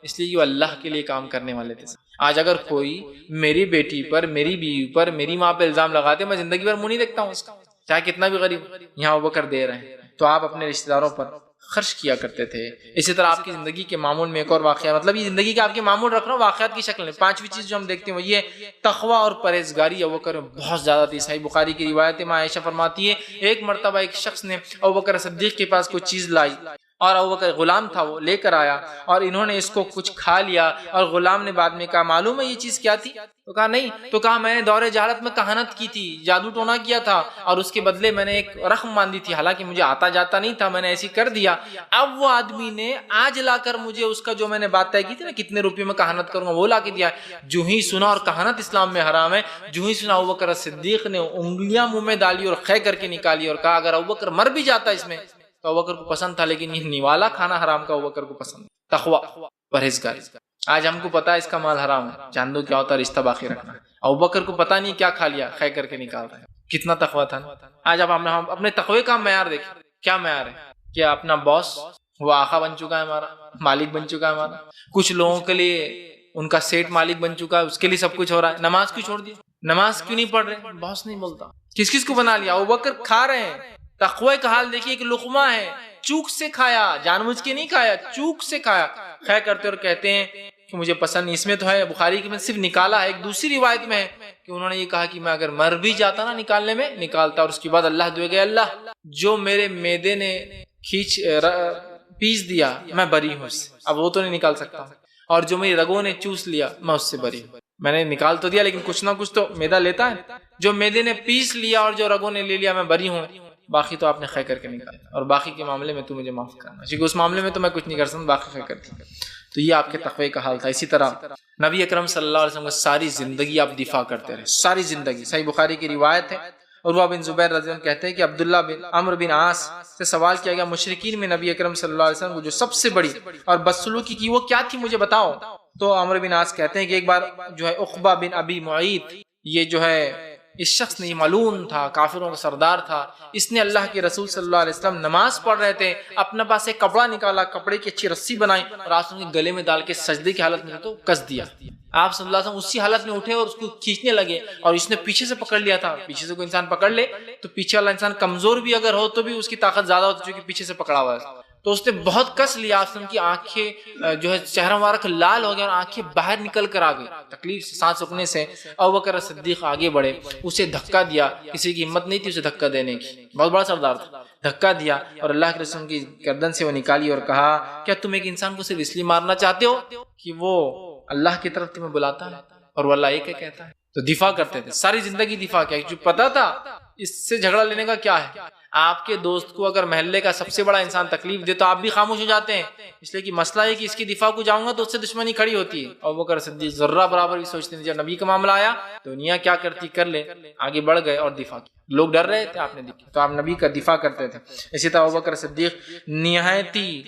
اس لیے کہ وہ اللہ کے لیے کام کرنے والے تھے. آج اگر کوئی میری بیٹی پر، میری بیوی پر، میری ماں پہ الزام لگاتے، میں زندگی بھر منہ نہیں دیکھتا ہوں اس کا، چاہے کتنا بھی غریب. یہاں ابوبکر دے رہے ہیں تو آپ اپنے رشتہ داروں پر خرچ کیا کرتے تھے. اسی طرح آپ کی زندگی کے معمول میں ایک اور واقعہ، مطلب یہ زندگی کے آپ کے معمول رکھ رہا ہوں واقعات کی شکل میں. پانچویں چیز جو ہم دیکھتے ہیں وہ یہ تقوی اور پرہیزگاری ابوبکر میں بہت زیادہ تھی. صحیح بخاری کی روایت میں عائشہ فرماتی ہے ایک مرتبہ ایک شخص نے ابوبکر صدیق کے پاس کوئی چیز لائی، اور ابوبکر غلام تھا وہ لے کر آیا، اور انہوں نے اس کو کچھ کھا لیا، اور غلام نے بعد میں کہا معلوم ہے یہ چیز کیا تھی؟ تو کہا نہیں. تو کہا میں نے دور جہالت میں کہانت کی تھی، جادو ٹونا کیا تھا، اور اس کے بدلے میں نے ایک رقم باندھی تھی، حالانکہ مجھے آتا جاتا نہیں تھا، میں نے ایسی کر دیا. اب وہ آدمی نے آج لا کر مجھے اس کا جو میں نے بات طے کی تھی نا کتنے روپے میں کہانت کروں گا وہ لا کے دیا. جو ہی سنا، اور کہانت اسلام میں حرام ہے، جو ہی سنا ابوبکر صدیق نے انگلیاں منہ میں ڈالی اور خے کر کے نکالی، اور کہا اگر ابوبکر مر بھی جاتا اس میں تو ابوبکر کو پسند تھا، لیکن یہ نوالا کھانا حرام کا ابوبکر کو پسند. تقوی، پرہیزگاری. آج ہم کو پتا ہے اس کا مال حرام ہے، جان دو کیا ہوتا ہے رشتہ باقی رکھنا. ابوبکر کو پتا نہیں کیا کھا لیا، خے کر کے نکال رہے ہیں. کتنا تقوی تھا. آج اب ہم اپنے تقوی کا معیار دیکھیں. کیا معیار ہے کہ اپنا باس وہ آقا بن چکا ہے، ہمارا مالک بن چکا ہے ہمارا. کچھ لوگوں کے لیے ان کا سیٹ مالک بن چکا ہے، اس کے لیے سب کچھ ہو رہا ہے. نماز کیوں چھوڑ دی؟ نماز کیوں نہیں پڑھ رہے؟ باس نہیں بولتا. کس کس کو بنا لیا؟ ابوبکر کھا رہے ہیں. تقوی کا حال دیکھیے، ایک لقمہ ہے، چوک سے کھایا، جان بوجھ کے نہیں کھایا، چوک سے کھایا. خیر کرتے اور کہتے ہیں کہ مجھے پسند نہیں. اس میں تو ہے بخاری کی میں صرف نکالا ہے. ایک دوسری روایت میں ہے کہ انہوں نے یہ کہا کہ میں اگر مر بھی جاتا نا نکالنے میں نکالتا، اور اس کے بعد اللہ دعا گئے اللہ جو میرے معدے نے پیس دیا میں بری ہوں اس سے. اب وہ تو نہیں نکال سکتا، اور جو میری رگوں نے چوس لیا میں اس سے بری ہوں. میں نے نکال تو دیا لیکن کچھ نہ کچھ تو معدہ لیتا ہے. جو معدے نے پیس لیا اور جو رگوں نے لے لیا میں بری ہوں. باقی تو آپ نے خے کر کے نکالا، اور باقی کے معاملے میں تو مجھے معاف کرنا، کیونکہ اس معاملے میں تو میں کچھ نہیں کر سکتا، باقی خے کر دیا. تو یہ آپ کے تقوی کا حال تھا. اسی طرح نبی اکرم صلی اللہ علیہ وسلم کا ساری زندگی آپ دفاع کرتے رہے، ساری زندگی. صحیح بخاری کی روایت ہے، عروہ بن زبیر رضی اللہ عنہ کہتے ہیں کہ عبداللہ بن عمرو بن عاص سے سوال کیا گیا مشرکین میں نبی اکرم صلی اللہ علیہ وسلم کو جو سب سے بڑی اور بدسلوکی کی وہ کیا تھی مجھے بتاؤ. تو عمرو بن عاص کہتے ہیں کہ ایک بار جو ہے عقبہ بن ابی معیط، یہ جو ہے اس شخص نے ملعون تھا، کافروں کا سردار تھا. اس نے اللہ کے رسول صلی اللہ علیہ وسلم نماز پڑھ رہے تھے، اپنے پاس ایک کپڑا نکالا، کپڑے کی اچھی رسی بنائی اور آپ کے گلے میں ڈال کے سجدے کی حالت میں تو کس دیا. آپ صلی اللہ علیہ وسلم اسی حالت میں اٹھے اور اس کو کھینچنے لگے، اور اس نے پیچھے سے پکڑ لیا تھا. پیچھے سے کوئی انسان پکڑ لے تو پیچھے والا انسان کمزور بھی اگر ہو تو بھی اس کی طاقت زیادہ ہوتی ہے کیونکہ پیچھے سے پکڑا ہوا ہے. تو اس نے بہت کس لیا، آپ کی آنکھیں جو ہے چہرہ مبارک لال ہو گیا اور آنکھیں باہر نکل کر آ گئی تکلیف سے، سانس رکنے سے. ابوبکر صدیق آگے بڑھے، اسے دھکا دیا. کسی کی ہمت نہیں تھی اسے دھکا دینے کی، بہت بڑا سردار تھا. دھکا دیا اور اللہ کے رسول کی گردن سے وہ نکالی اور کہا کیا تم ایک انسان کو صرف اس لیے مارنا چاہتے ہو کہ وہ اللہ کی طرف تمہیں بلاتا ہے اور وہ اللہ ایک ہے کہتا ہے؟ تو دفاع کرتے تھے، ساری زندگی دفاع کیا. جو پتا تھا اس سے جھگڑا لینے کا کیا ہے. آپ کے دوست کو اگر محلے کا سب سے بڑا انسان تکلیف دے تو آپ بھی خاموش ہو جاتے ہیں، اس لیے کہ مسئلہ ہے کہ اس کی دفاع کو جاؤں گا تو اس سے دشمنی کھڑی ہوتی ہے. ابوبکر صدیق ذرہ برابر بھی سوچتے ہیں. جب نبی کا معاملہ آیا دنیا کیا کرتی کر لے، آگے بڑھ گئے اور دفاع کیا. لوگ ڈر رہے تھے، آپ نے دیکھا تو آپ نبی کا دفاع کرتے تھے. اسی طرح ابوبکر صدیق نہایتی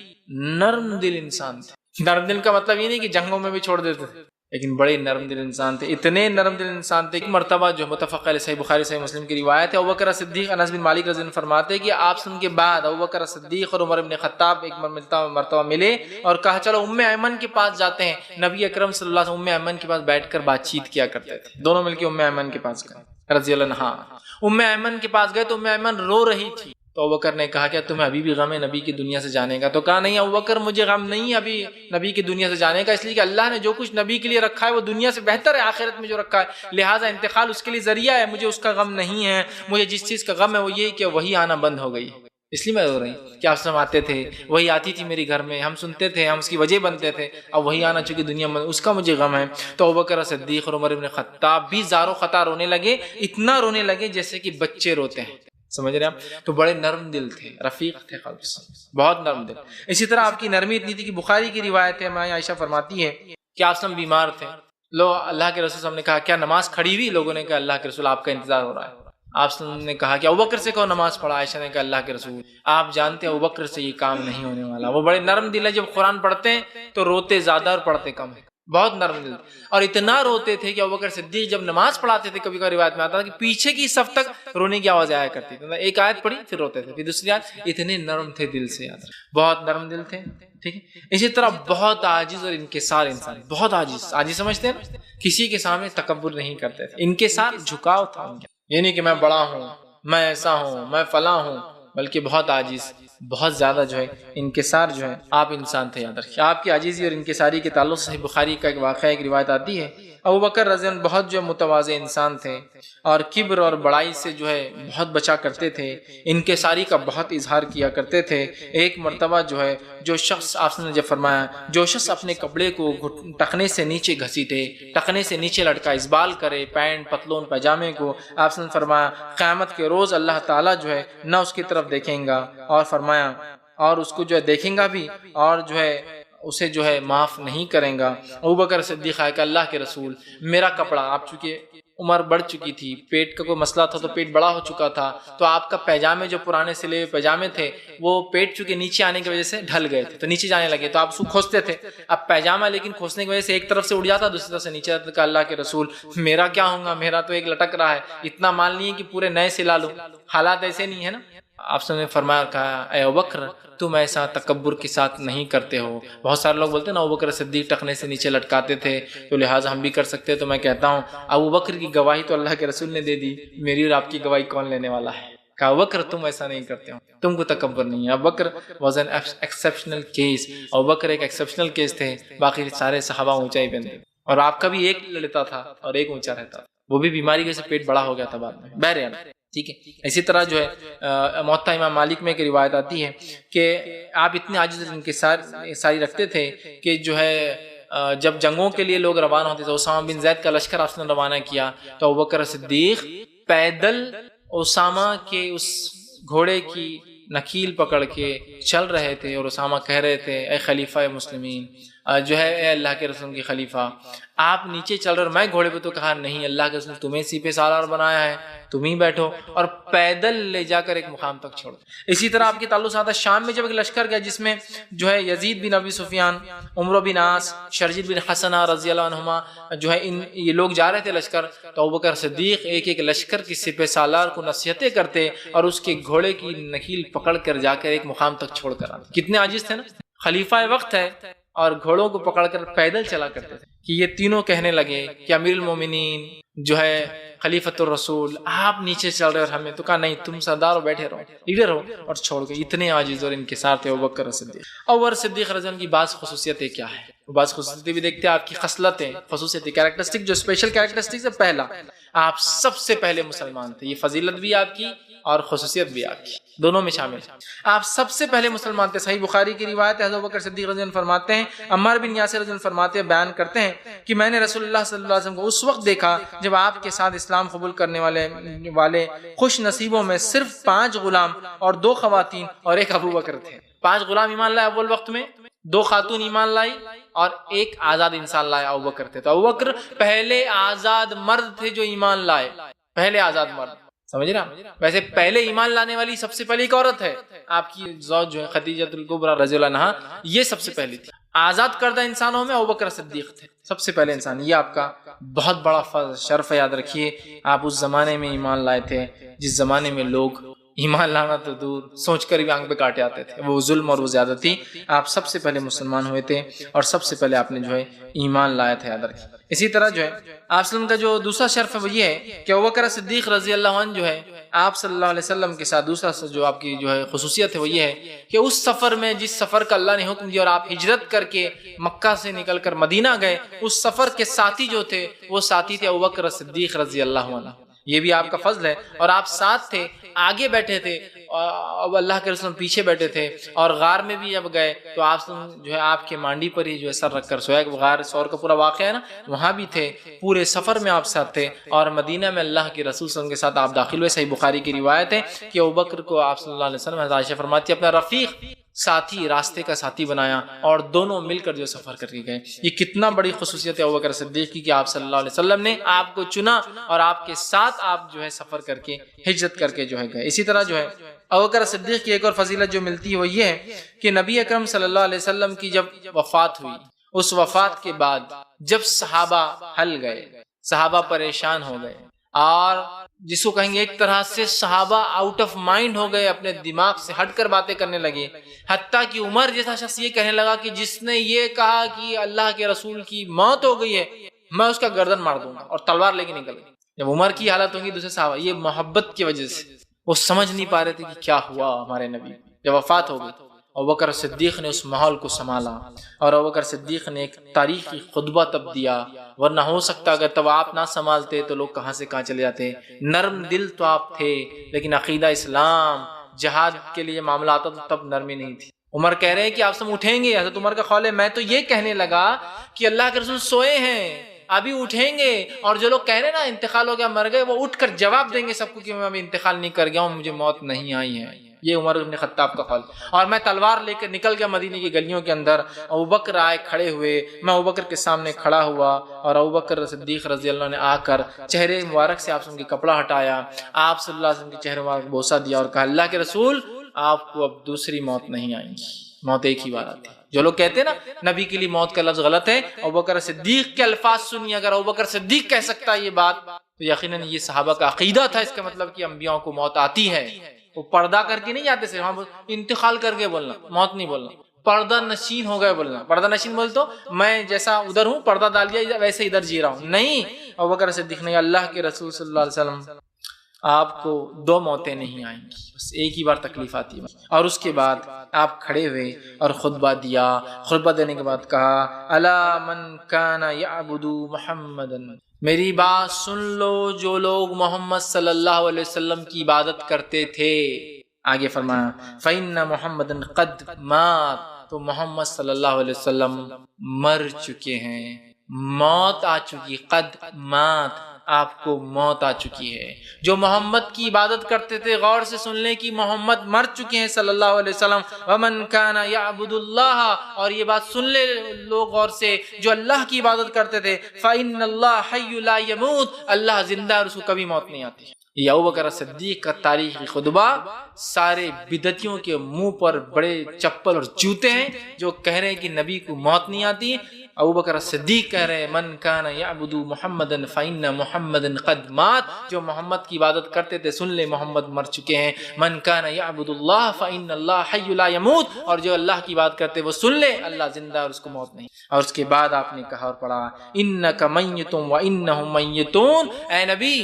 نرم دل انسان تھے. نرم دل کا مطلب یہ نہیں کہ جنگوں میں بھی چھوڑ دیتے تھے، لیکن بڑے نرم دل انسان تھے. اتنے نرم دل انسان تھے کہ مرتبہ جو متفق علیہ صحیح بخاری صحیح مسلم کی روایت ہے، ابوبکر صدیق انس بن مالک رضی اللہ عنہ فرماتے ہیں کہ آپ سے ان کے بعد ابوبکر صدیق اور عمر بن خطاب ایک مرتبہ ملے اور کہا چلو ام ایمن کے پاس جاتے ہیں. نبی اکرم صلی اللہ علیہ وسلم ام ایمن کے پاس بیٹھ کر بات چیت کیا کرتے تھے. دونوں مل کے ام ایمن کے پاس گئے رضی اللہ عنہا. ام ایمن کے پاس گئے تو ام ایمن رو رہی تھی. تو ابوبکر نے کہا کہ تمہیں ابھی بھی غم ہے نبی کی دنیا سے جانے کا؟ تو کہا نہیں ابوبکر مجھے غم نہیں ابھی نبی کی دنیا سے جانے کا، اس لیے کہ اللہ نے جو کچھ نبی کے لیے رکھا ہے وہ دنیا سے بہتر ہے، آخرت میں جو رکھا ہے، لہٰذا انتقال اس کے لیے ذریعہ ہے، مجھے اس کا غم نہیں ہے. مجھے جس چیز کا غم ہے وہ یہ کہ وہی آنا بند ہو گئی، اس لیے میں رو رہی ہوں. کیا آپ آتے تھے، وہی آتی تھی میرے گھر میں، ہم سنتے تھے، ہم اس کی وجہ بنتے تھے، اب وہی آنا چونکہ دنیا میں اس کا مجھے غم ہے. تو ابوبکر صدیق اور عمر بن خطاب بھی زار و خطا رونے لگے، اتنا رونے لگے جیسے کہ بچے روتے ہیں. سمجھ رہے ہیں؟ تو بڑے نرم دل تھے، رفیق تھے قلب سے، بہت نرم دل. اسی طرح آپ کی نرمی اتنی تھی کہ بخاری کی روایت ہے، ماں عائشہ فرماتی ہے کہ آپ سب بیمار تھے. لو اللہ کے رسول صلی اللہ علیہ وسلم نے کہا کیا نماز کھڑی ہوئی؟ لوگوں نے کہا اللہ کے رسول آپ کا انتظار ہو رہا ہے. آپ صلی اللہ علیہ وسلم نے کہا کہ ابوبکر سے کہو نماز پڑھا. عائشہ نے کہا اللہ کے رسول آپ جانتے ہیں ابوبکر سے یہ کام نہیں ہونے والا. وہ بڑے نرم دل ہے، جب قرآن پڑھتے ہیں تو روتے زیادہ اور پڑھتے کم ہیں. بہت نرم دل، اور اتنا روتے تھے کہ ابوبکر صدیق جب نماز پڑھاتے تھے کبھی کبھی روایت میں آتا تھا کہ پیچھے کی صف تک رونے کی آواز آیا کرتی تھی. ایک آیت پڑھی پھر روتے تھے، پھر دوسری آیت. اتنے نرم تھے دل سے، یاد رکھیں بہت نرم دل تھے. ٹھیک ہے. اسی طرح بہت عاجز اور انکسار انسان، بہت عاجز سمجھتے ہیں، کسی کے سامنے تکبر نہیں کرتے تھے. انکسار جھکاؤ تھا ان کا، یہ نہیں کہ میں بڑا ہوں، میں ایسا ہوں، میں فلاں ہوں، بلکہ بہت عاجز، بہت زیادہ جو ہے انکسار جو ہے آپ انسان تھے. یاد رکھیے آپ کی عاجزی اور انکساری کے تعلق سے صحیح بخاری کا ایک واقعہ، ایک روایت آتی ہے. ابوبکر رضی اللہ عنہ بہت جو متواضع انسان تھے اور کبر اور بڑائی سے جو ہے بہت بچا کرتے تھے، انکساری کا بہت اظہار کیا کرتے تھے. ایک مرتبہ جو ہے جو شخص، آپ نے جب فرمایا جو شخص اپنے کپڑے کو ٹخنے سے نیچے گھسیٹے، ٹخنے سے نیچے لٹکا اسبال کرے، پینٹ پتلون پاجامے کو، آپ نے فرمایا قیامت کے روز اللہ تعالیٰ جو ہے نہ اس کی طرف دیکھیں گا، اور فرمایا اور اس کو جو ہے دیکھیں گا بھی اور جو ہے اسے جو ہے معاف نہیں کریں گا. ابوبکر صدیق ہے کہ اللہ کے رسول میرا کپڑا، آپ چونکہ عمر بڑھ چکی تھی، پیٹ کا کوئی مسئلہ تھا تو پیٹ بڑا ہو چکا تھا، تو آپ کا پیجامے جو پرانے سلے ہوئے پیجامے تھے وہ پیٹ چونکہ نیچے آنے کی وجہ سے ڈھل گئے تھے تو نیچے جانے لگے، تو آپ اس کو کھوستے تھے. اب پیجامہ لیکن کھوسنے کی وجہ سے ایک طرف سے اڑ جاتا، دوسری طرف سے نیچے آتا. کہ اللہ کے رسول میرا کیا ہوگا، میرا تو ایک لٹک رہا ہے، اتنا مال نہیں ہے کہ پورے نئے سلا لوں. حالات ایسے نہیں ہے نا. آپ نے فرمایا کہا اے ابوبکر تم ایسا تکبر کے ساتھ نہیں کرتے ہو. بہت سارے لوگ بولتے ہیں نا ابوبکر صدیق ٹخنے سے نیچے لٹکاتے تھے تو لہٰذا ہم بھی کر سکتے. تو میں کہتا ہوں ابوبکر کی گواہی تو اللہ کے رسول نے دے دی، میری اور آپ کی گواہی کون لینے والا ہے؟ کہا ابوبکر تم ایسا نہیں کرتے ہو، تم کو تکبر نہیں ہے. Abu Bakr was an exceptional case. Abu Bakr ایک ایکسیپشنل کیس تھے، باقی سارے صحابہ اونچائی پہ تھے، اور آپ کا بھی ایک لیتا تھا اور ایک اونچا رہتا، وہ بھی بیماری کی وجہ سے پیٹ بڑا ہو گیا تھا بعد میں. بہرحال ٹھیک ہے. اسی طرح جو ہے موطا امام مالک میں ایک روایت آتی ہے کہ آپ اتنے عاجز انکساری رکھتے تھے کہ جو ہے جب جنگوں کے لیے لوگ روانہ ہوتے تھے، اسامہ بن زید کا لشکر آپ نے روانہ کیا تو ابوبکر صدیق پیدل اسامہ کے اس گھوڑے کی نکیل پکڑ کے چل رہے تھے، اور اسامہ کہہ رہے تھے اے خلیفہ مسلمین، جو ہے اے اللہ کے رسول کی خلیفہ آپ نیچے چل رہے، اور میں گھوڑے پہ. تو کہا نہیں اللہ کے رسول تمہیں سی پہ سالار بنایا ہے، تم ہی بیٹھو، اور پیدل لے جا کر ایک مقام تک چھوڑ. اسی طرح آپ کے تعلق آتا شام میں جب ایک لشکر گیا جس میں جو ہے یزید بن ابی سفیان، عمرو بن عاص، شرجیل بن حسنہ رضی اللہ عنہما جو ہے یہ لوگ جا رہے تھے لشکر. تو ابوبکر صدیق ایک ایک لشکر کی سپہ سالار کو نصیحتیں کرتے اور اس کے گھوڑے کی نکیل پکڑ کر جا کر ایک مقام تک چھوڑ کر آتے. کتنے عاجز تھے نا. خلیفہ وقت ہے اور گھوڑوں کو پکڑ کر پیدل چلا کرتے تھے. کہ یہ تینوں کہنے لگے کہ امیر المومنین جو ہے خلیفۃ الرسول آپ نیچے چل رہے اور ہمیں. تو کہا نہیں تم سردار ہو، بیٹھے رہو، لیڈر ہو، اور چھوڑ کے. اتنے عاجز اور انکسار تھے ابوبکر صدیق. ابوبکر صدیق رضی اللہ عنہ کی بعض خصوصیتیں کیا ہے؟ بعض خصوصیتیں بھی دیکھتے ہیں آپ کی خصلتیں، خصوصیتیں، کیریکٹرسٹک جو اسپیشل کیریکٹرسٹک سے پہلا آپ سب سے پہلے مسلمان تھے. یہ فضیلت بھی آپ کی اور خصوصیت بھی آپ کی، دونوں میں شامل ہے. آپ سب سے پہلے مسلمان تھے. صحیح بخاری کی روایت ہے، حضرت ابوبکر صدیق رضی اللہ عنہ فرماتے ہیں، عمار بن یاسر رضی اللہ عنہ فرماتے ہیں، بیان کرتے ہیں کہ میں نے رسول اللہ صلی اللہ علیہ وسلم کو اس وقت دیکھا جب آپ کے ساتھ اسلام قبول کرنے والے خوش نصیبوں میں صرف 5 غلام اور 2 خواتین اور ایک ابوبکر تھے. 5 غلام ایمان لائے اول وقت میں، 2 خاتون ایمان لائی اور ایک آزاد انسان لایا ابوبکر تھے. تو ابوبکر پہلے آزاد مرد تھے جو ایمان لائے، پہلے آزاد مرد. سمجھ رہا؟ ویسے پہلے ایمان لانے والی سب سے پہلے ایک عورت ہے، آپ کی زوج جو ہے خدیجہ الکبریٰ رضی اللہ عنہا، یہ سب سے پہلی تھی. آزاد کردہ انسانوں میں ابوبکر صدیق تھے سب سے پہلے انسان. یہ آپ کا بہت بڑا فضل شرف ہے. یاد رکھیے آپ اس زمانے میں ایمان لائے تھے جس زمانے میں لوگ ایمان لانا تو دور، سوچ کر بھی آنکھ پہ کاٹے آتے تھے، وہ ظلم اور وہ زیادتی. آپ سب سے پہلے مسلمان ہوئے تھے اور سب سے پہلے آپ نے جو ہے ایمان لایا تھا. یاد رکھیے. اسی طرح جو ہے آپ صلی اللہ علیہ وسلم کا جو دوسرا شرف ہے وہ یہ ہے کہ ابوبکر صدیق رضی اللہ عنہ جو ہے آپ صلی اللہ علیہ وسلم کے ساتھ دوسرا جو آپ کی جو ہے خصوصیت ہے وہ یہ ہے کہ اس سفر میں جس سفر کا اللہ نے حکم دیا اور آپ ہجرت کر کے مکہ سے نکل کر مدینہ گئے، اس سفر کے ساتھی جو تھے وہ ساتھی تھے ابوبکر صدیق رضی اللہ عنہ. یہ بھی آپ کا فضل ہے. اور آپ ساتھ تھے، آگے بیٹھے تھے، اب اللہ کے رسول پیچھے بیٹھے تھے. اور غار میں بھی جب گئے تو آپ جو ہے آپ کے مانڈی پر ہی جو ہے سر رکھ کر سویا. غار سور کا پورا واقعہ ہے نا، وہاں بھی تھے. پورے سفر میں آپ ساتھ تھے اور مدینہ میں اللہ کے رسول صلی اللہ علیہ وسلم کے ساتھ آپ داخل ہوئے. صحیح بخاری کی روایت ہے کہ ابوبکر کو آپ صلی اللہ علیہ وسلم حضرت عائشہ فرماتی ہے اپنا رفیق ساتھی، راستے کا ساتھی بنایا اور دونوں مل کر جو سفر کر کے گئے۔ یہ کتنا بڑی خصوصیت ہے ابوبکر صدیق کی کہ آپ صلی اللہ علیہ وسلم نے آپ کو چنا اور آپ کے ساتھ آپ جو ہے سفر کر کے ہجرت کر کے جو ہے گئے۔ اسی طرح جو ہے ابوبکر صدیق کی ایک اور فضیلت جو ملتی ہے وہ یہ ہے کہ نبی اکرم صلی اللہ علیہ وسلم کی جب وفات ہوئی، اس وفات کے بعد جب صحابہ ہل گئے، صحابہ پریشان ہو گئے اور جس کو کہیں گے ایک طرح سے صحابہ آؤٹ آف مائنڈ ہو گئے، اپنے دماغ سے ہٹ کر باتیں کرنے لگے، حتیٰ کہ عمر جیسا شخص یہ کہنے لگا کہ جس نے یہ کہا کہ اللہ کے رسول کی موت ہو گئی ہے میں اس کا گردن مار دوں گا، اور تلوار لے کے نکل گئے۔ جب عمر کی حالت ہوگی دوسرے صحابہ، یہ محبت کی وجہ سے وہ سمجھ نہیں پا رہے تھے کہ کیا ہوا ہمارے نبی جب وفات ہو گئی۔ ابوبکر صدیق نے اس ماحول کو سنبھالا اور ابوبکر صدیق نے ایک تاریخی خطبہ تب دیا، ورنہ ہو سکتا اگر تب آپ نہ سنبھالتے تو لوگ کہاں سے کہاں چلے جاتے۔ نرم دل تو آپ تھے، لیکن عقیدہ اسلام جہاد کے لیے معاملہ آتا تو تب نرمی نہیں تھی۔ عمر کہہ رہے ہیں کہ آپ سب اٹھیں گے، حضرت عمر کا قول ہے میں تو یہ کہنے لگا کہ اللہ کے رسول سوئے ہیں ابھی اٹھیں گے، اور جو لوگ کہہ رہے ہیں نا انتقال ہو گیا مر گئے، وہ اٹھ کر جواب دیں گے سب کو کہ میں ابھی انتقال نہیں کر گیا ہوں، مجھے موت نہیں آئی ہے۔ یہ عمر بن خطاب کا قول، اور میں تلوار لے کر نکل گیا مدینے کی گلیوں کے اندر، ابوبکر آئے کھڑے ہوئے، میں ابوبکر کے سامنے کھڑا ہوا اور ابوبکر صدیق رضی اللہ عنہ نے آ کر چہرے مبارک سے آپ سے ان کے کپڑا ہٹایا، آپ صلی اللہ علیہ وسلم کے چہرے مبارک بوسہ دیا اور کہا اللہ کے رسول آپ کو اب دوسری موت نہیں آئیں گی، موت ایک ہی بار آتی ہے۔ جو لوگ کہتے ہیں نا نبی کے لیے موت کا لفظ غلط ہے، ابوبکر صدیق کے الفاظ سنیے، اگر ابوبکر صدیق کہہ سکتا ہے یہ بات تو یقیناً یہ صحابہ کا عقیدہ تھا، اس کا مطلب کہ انبیاء کو موت آتی ہے۔ وہ پردہ کر کے نہیں جاتے تھے، وہاں انتقال کر کے بولنا، موت نہیں بولنا، پردہ نشین ہو گئے بولنا۔ پردہ نشین بول تو میں جیسا ادھر ہوں پردہ ڈال دیا ویسے ادھر جی رہا ہوں، نہیں۔ ابوبکر صدیق نے اللہ کے رسول صلی اللہ علیہ وسلم آپ کو دو موتیں نہیں آئیں گی، بس ایک ہی بار تکلیف آتی ہے۔ اور اس کے بعد آپ کھڑے ہوئے اور خطبہ دیا، خطبہ دینے کے بعد کہا الا من کان یعبد محمدا، میری بات سن لو جو لوگ محمد صلی اللہ علیہ وسلم کی عبادت کرتے تھے۔ آگے فرمایا فإن محمدا قد مات، تو محمد صلی اللہ علیہ وسلم مر چکے ہیں، موت آ چکی، قد مات آپ کو موت آ چکی ہے۔ جو محمد کی عبادت کرتے تھے غور سے سن لیں کہ محمد مر چکے ہیں صلی اللہ علیہ وسلم۔ ومن کان یعبد اللہ، اور یہ بات سن لے لوگ غور سے جو اللہ کی عبادت کرتے تھے، فإن اللہ حی لا یموت، اللہ زندہ اور اس کو کبھی موت نہیں آتی۔ یہ ابوبکر صدیق کا تاریخی خطبہ سارے بدعتیوں کے منہ پر بڑے چپل اور جوتے ہیں جو کہہ رہے ہیں کہ نبی کو موت نہیں آتی۔ ابوبکر صدیق کہہ رہے ہیں من کان یعبد محمدا فإن محمدا قد مات، جو محمد کی عبادت کرتے تھے سن لے محمد مر چکے ہیں۔ من کان یعبد اللہ فإن اللہ حی لا یموت، اور جو اللہ کی عبادت کرتے وہ سن لے اللہ زندہ اور اس کو موت نہیں۔ اور اس کے بعد آپ نے کہا اور پڑھا انک میت وانہم میتون، اے نبی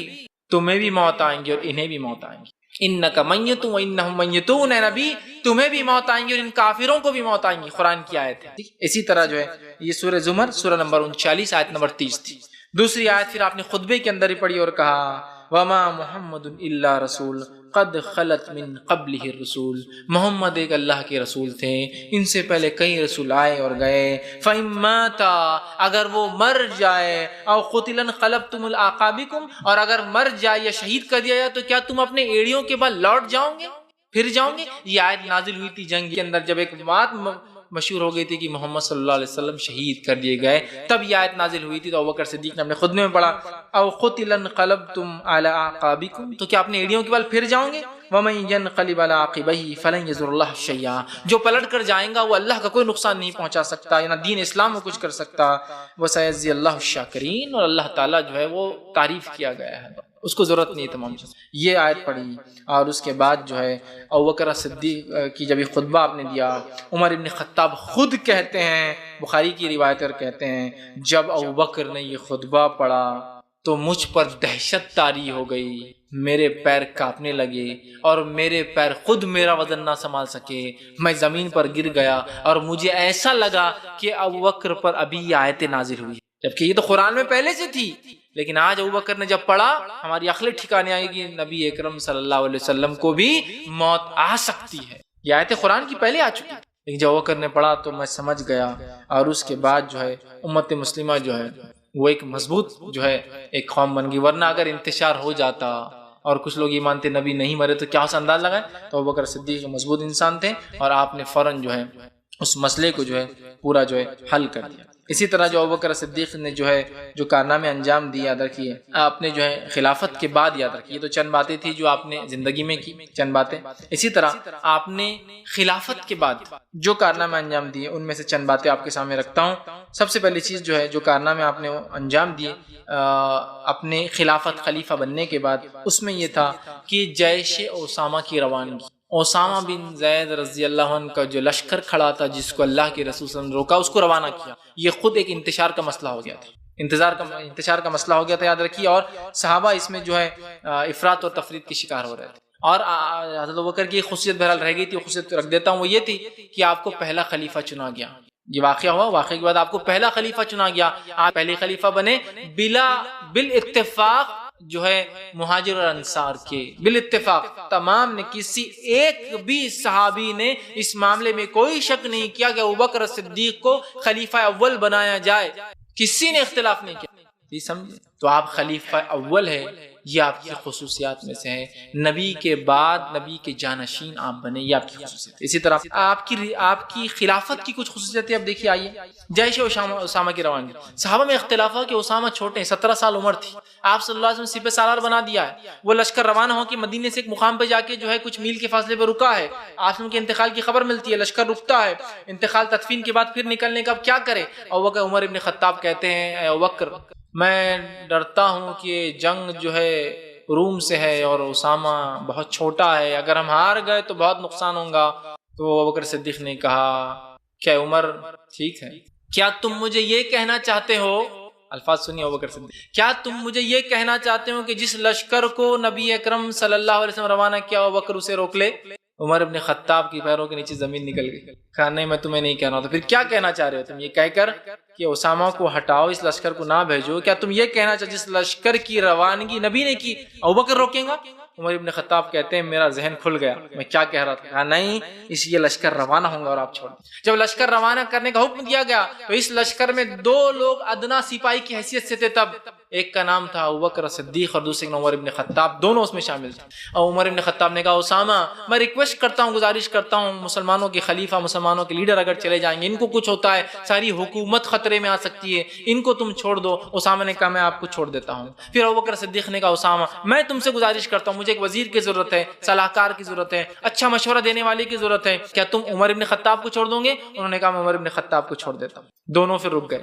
تمہیں بھی موت آئیں گی اور انہیں بھی موت آئیں گی۔ انک میت وانہم میتون، اے نبی تمہیں بھی موت آئیں گی اور ان کافروں کو بھی موت آئیں گی، قرآن کی آیت ہے۔ اسی طرح جو ہے یہ سورہ زمر سورہ نمبر 39 آیت نمبر 30 تھی۔ دوسری آیت پھر آپ نے خطبے کے اندر ہی پڑھی اور کہا وما محمد الا رسول قد خلت من قبلہ الرسول، محمد ایک اللہ کے رسول تھے، ان سے پہلے کئی رسول آئے اور گئے۔ فإن مات، اگر وہ مر جائے، او قتل انقلبتم علی اعقابکم، اور اگر مر جائے یا شہید کر دیا جائے تو کیا تم اپنے ایڑیوں کے بعد لوٹ جاؤ گے، پھر جاؤ گے؟ یہ آیت نازل ہوئی تھی جنگ کے اندر جب ایک بات مشہور ہو گئی تھی کہ محمد صلی اللہ علیہ وسلم شہید کر دیے گئے، تب یہ آیت نازل ہوئی تھی۔ تو ابوبکر صدیق نے اپنے خطبے میں پڑھا او قتل انقلبتم علی اعقابکم، تو کیا اپنے ایڑیوں کے بل پھر جاؤ گے؟ ومن ينقلب على عقبيه فلن يضر الله شيئا، جو پلٹ کر جائیں گا وہ اللہ کا کوئی نقصان نہیں پہنچا سکتا، یا دین اسلام میں کچھ کر سکتا۔ وسيجزي الله الشاکرین، اور اللہ تعالیٰ جو ہے وہ تعریف کیا گیا ہے، اس کو ضرورت نہیں ہے تمام چیز۔ یہ آیت پڑھی اور اس کے بعد جو ہے ابوبکر صدیق کی جب یہ خطبہ آپ نے دیا، عمر ابن خطاب خود کہتے ہیں، بخاری کی روایت پر کہتے ہیں جب ابوبکر نے یہ خطبہ پڑھا تو مجھ پر دہشت طاری ہو گئی، میرے پیر کانپنے لگے اور میرے پیر خود میرا وزن نہ سنبھال سکے، میں زمین پر گر گیا اور مجھے ایسا لگا کہ ابوبکر پر ابھی یہ آیتیں نازل ہوئی، جبکہ یہ تو قرآن میں پہلے سے تھی، لیکن آج ابوبکر نے جب پڑھا ہماری عقلیں ٹھکانے آئی کہ نبی اکرم صلی اللہ علیہ وسلم کو بھی موت آ سکتی ہے۔ یہ آیتیں قرآن کی پہلے آ چکی، لیکن جب ابوبکر نے پڑھا تو میں سمجھ گیا، اور اس کے بعد جو ہے امت مسلمہ جو ہے وہ ایک مضبوط جو ہے ایک قوم بن گئی، ورنہ اگر انتشار ہو جاتا اور کچھ لوگ یہ مانتے نبی نہیں مرے تو کیا اس انداز لگائے. تو ابوبکر صدیق مضبوط انسان تھے اور آپ نے فوراً جو ہے اس مسئلے کو جو ہے پورا جو ہے حل کر دیا. اسی طرح جو ابوبکر صدیق نے جو کارنامے انجام دیے یاد رکھیے آپ نے جو ہے خلافت کے بعد یاد رکھیے. تو چند باتیں تھی جو آپ نے زندگی میں کی چند باتیں. اسی طرح آپ نے خلافت کے بعد جو کارنامے انجام دیے ان میں سے چند باتیں آپ کے سامنے رکھتا ہوں. سب سے پہلی چیز جو ہے جو کارنامے آپ نے انجام دیے اپنے خلافت خلیفہ بننے کے بعد اس میں یہ تھا کہ جیش اسامہ کی روانگی. اسامہ بن زید رضی اللہ عنہ کا جو لشکر کھڑا تھا جس کو اللہ کے رسول صلی اللہ علیہ وسلم نے روکا اس کو روانہ کیا. یہ خود ایک انتشار کا مسئلہ ہو گیا تھا. انتشار کا مسئلہ ہو گیا تھا یاد رکھیے. اور صحابہ اس میں جو ہے افراط اور تفریط کی شکار ہو رہے تھے. اور حضرت ابوبکر کی خصوصیت بہرحال رہ گئی تھی, خصوصیت رکھ دیتا ہوں, وہ یہ تھی کہ آپ کو پہلا خلیفہ چنا گیا. یہ واقعہ ہوا, واقعے کے بعد آپ کو پہلا خلیفہ چنا گیا. آپ پہلے خلیفہ بنے بالاتفاق جو ہے مہاجر اور انصار کے بالاتفاق تمام نے. کسی ایک بھی صحابی نے اس معاملے میں کوئی شک نہیں کیا کہ ابوبکر صدیق کو خلیفہ اول بنایا جائے. کسی نے اختلاف نہیں کیا. یہ سمجھے تو آپ خلیفہ اول ہے, یہ آپ کی خصوصیات میں سے ہے. نبی کے بعد نبی کے جانشین آپ بنے, یہ آپ کی خصوصیت. اسی طرح آپ کی خلافت کی کچھ خصوصیتیں اب دیکھیے. آئیے جیش اسامہ کی روانگی. صحابہ میں اختلاف ہوا کہ اسامہ چھوٹے ہیں, 17 سال عمر تھی. آپ صلی اللہ علیہ وسلم سپہ سالار بنا دیا ہے. وہ لشکر روانہ ہو کے مدینے سے ایک مقام پہ جا کے جو ہے کچھ میل کے فاصلے پہ رکا ہے. آپ کے انتقال کی خبر ملتی ہے, لشکر رکتا ہے. انتقال تدفین کے بعد پھر نکلنے کا اب کیا کرے. ابوبکر عمر ابن خطاب کہتے ہیں اے ابوبکر میں ڈرتا ہوں کہ جنگ جو ہے روم سے ہے اور اسامہ بہت چھوٹا ہے, اگر ہم ہار گئے تو بہت نقصان ہوگا. تو ابوبکر صدیق نے کہا کہ عمر ٹھیک ہے, کیا تم مجھے یہ کہنا چاہتے ہو, الفاظ سنیے ابوبکر صدیق, کیا تم مجھے یہ کہنا چاہتے ہو کہ جس لشکر کو نبی اکرم صلی اللہ علیہ وسلم روانہ کیا ابوبکر اسے روک لے. عمر ابن خطاب کی پیروں کے نیچے زمین نکل گئی. کہا نہیں میں تمہیں نہیں کہنا. تو پھر کیا کہنا چاہ رہے ہو تم, یہ کہہ کر کہ اسامہ کو ہٹاؤ, اس لشکر کو نہ بھیجو, کیا تم یہ کہنا چاہتے جس لشکر کی روانگی نبی نے کی ابوبکر روکیں گا. عمر ابن خطاب کہتے ہیں میرا ذہن کھل گیا, میں کیا کہہ رہا تھا. کہا نہیں اس یہ لشکر روانہ ہوں گا اور آپ چھوڑ. جب لشکر روانہ کرنے کا حکم دیا گیا تو اس لشکر میں 2 لوگ ادنا سپاہی کی حیثیت سے تھے تب. ایک کا نام تھا ابوبکر صدیق اور دوسرے کا عمر ابن خطاب, دونوں اس میں شامل تھے. اور عمر ابن خطاب نے کہا اسامہ میں ریکویسٹ کرتا ہوں, گزارش کرتا ہوں, مسلمانوں کے خلیفہ مسلمانوں کے لیڈر اگر چلے جائیں گے, ان کو کچھ ہوتا ہے, ساری حکومت خطرے میں آ سکتی ہے, ان کو تم چھوڑ دو. اسامہ نے کہا میں آپ کو چھوڑ دیتا ہوں. پھر ابوبکر صدیق نے کہا اسامہ میں تم سے گزارش کرتا ہوں, مجھے ایک وزیر کی ضرورت ہے, صلاح کار کی ضرورت ہے, اچھا مشورہ دینے والے کی ضرورت ہے, کیا تم عمر ابن خطاب کو چھوڑ دو گے. انہوں نے کہا میں عمر ابن خطاب کو چھوڑ دیتا ہوں. دونوں پھر رک گئے.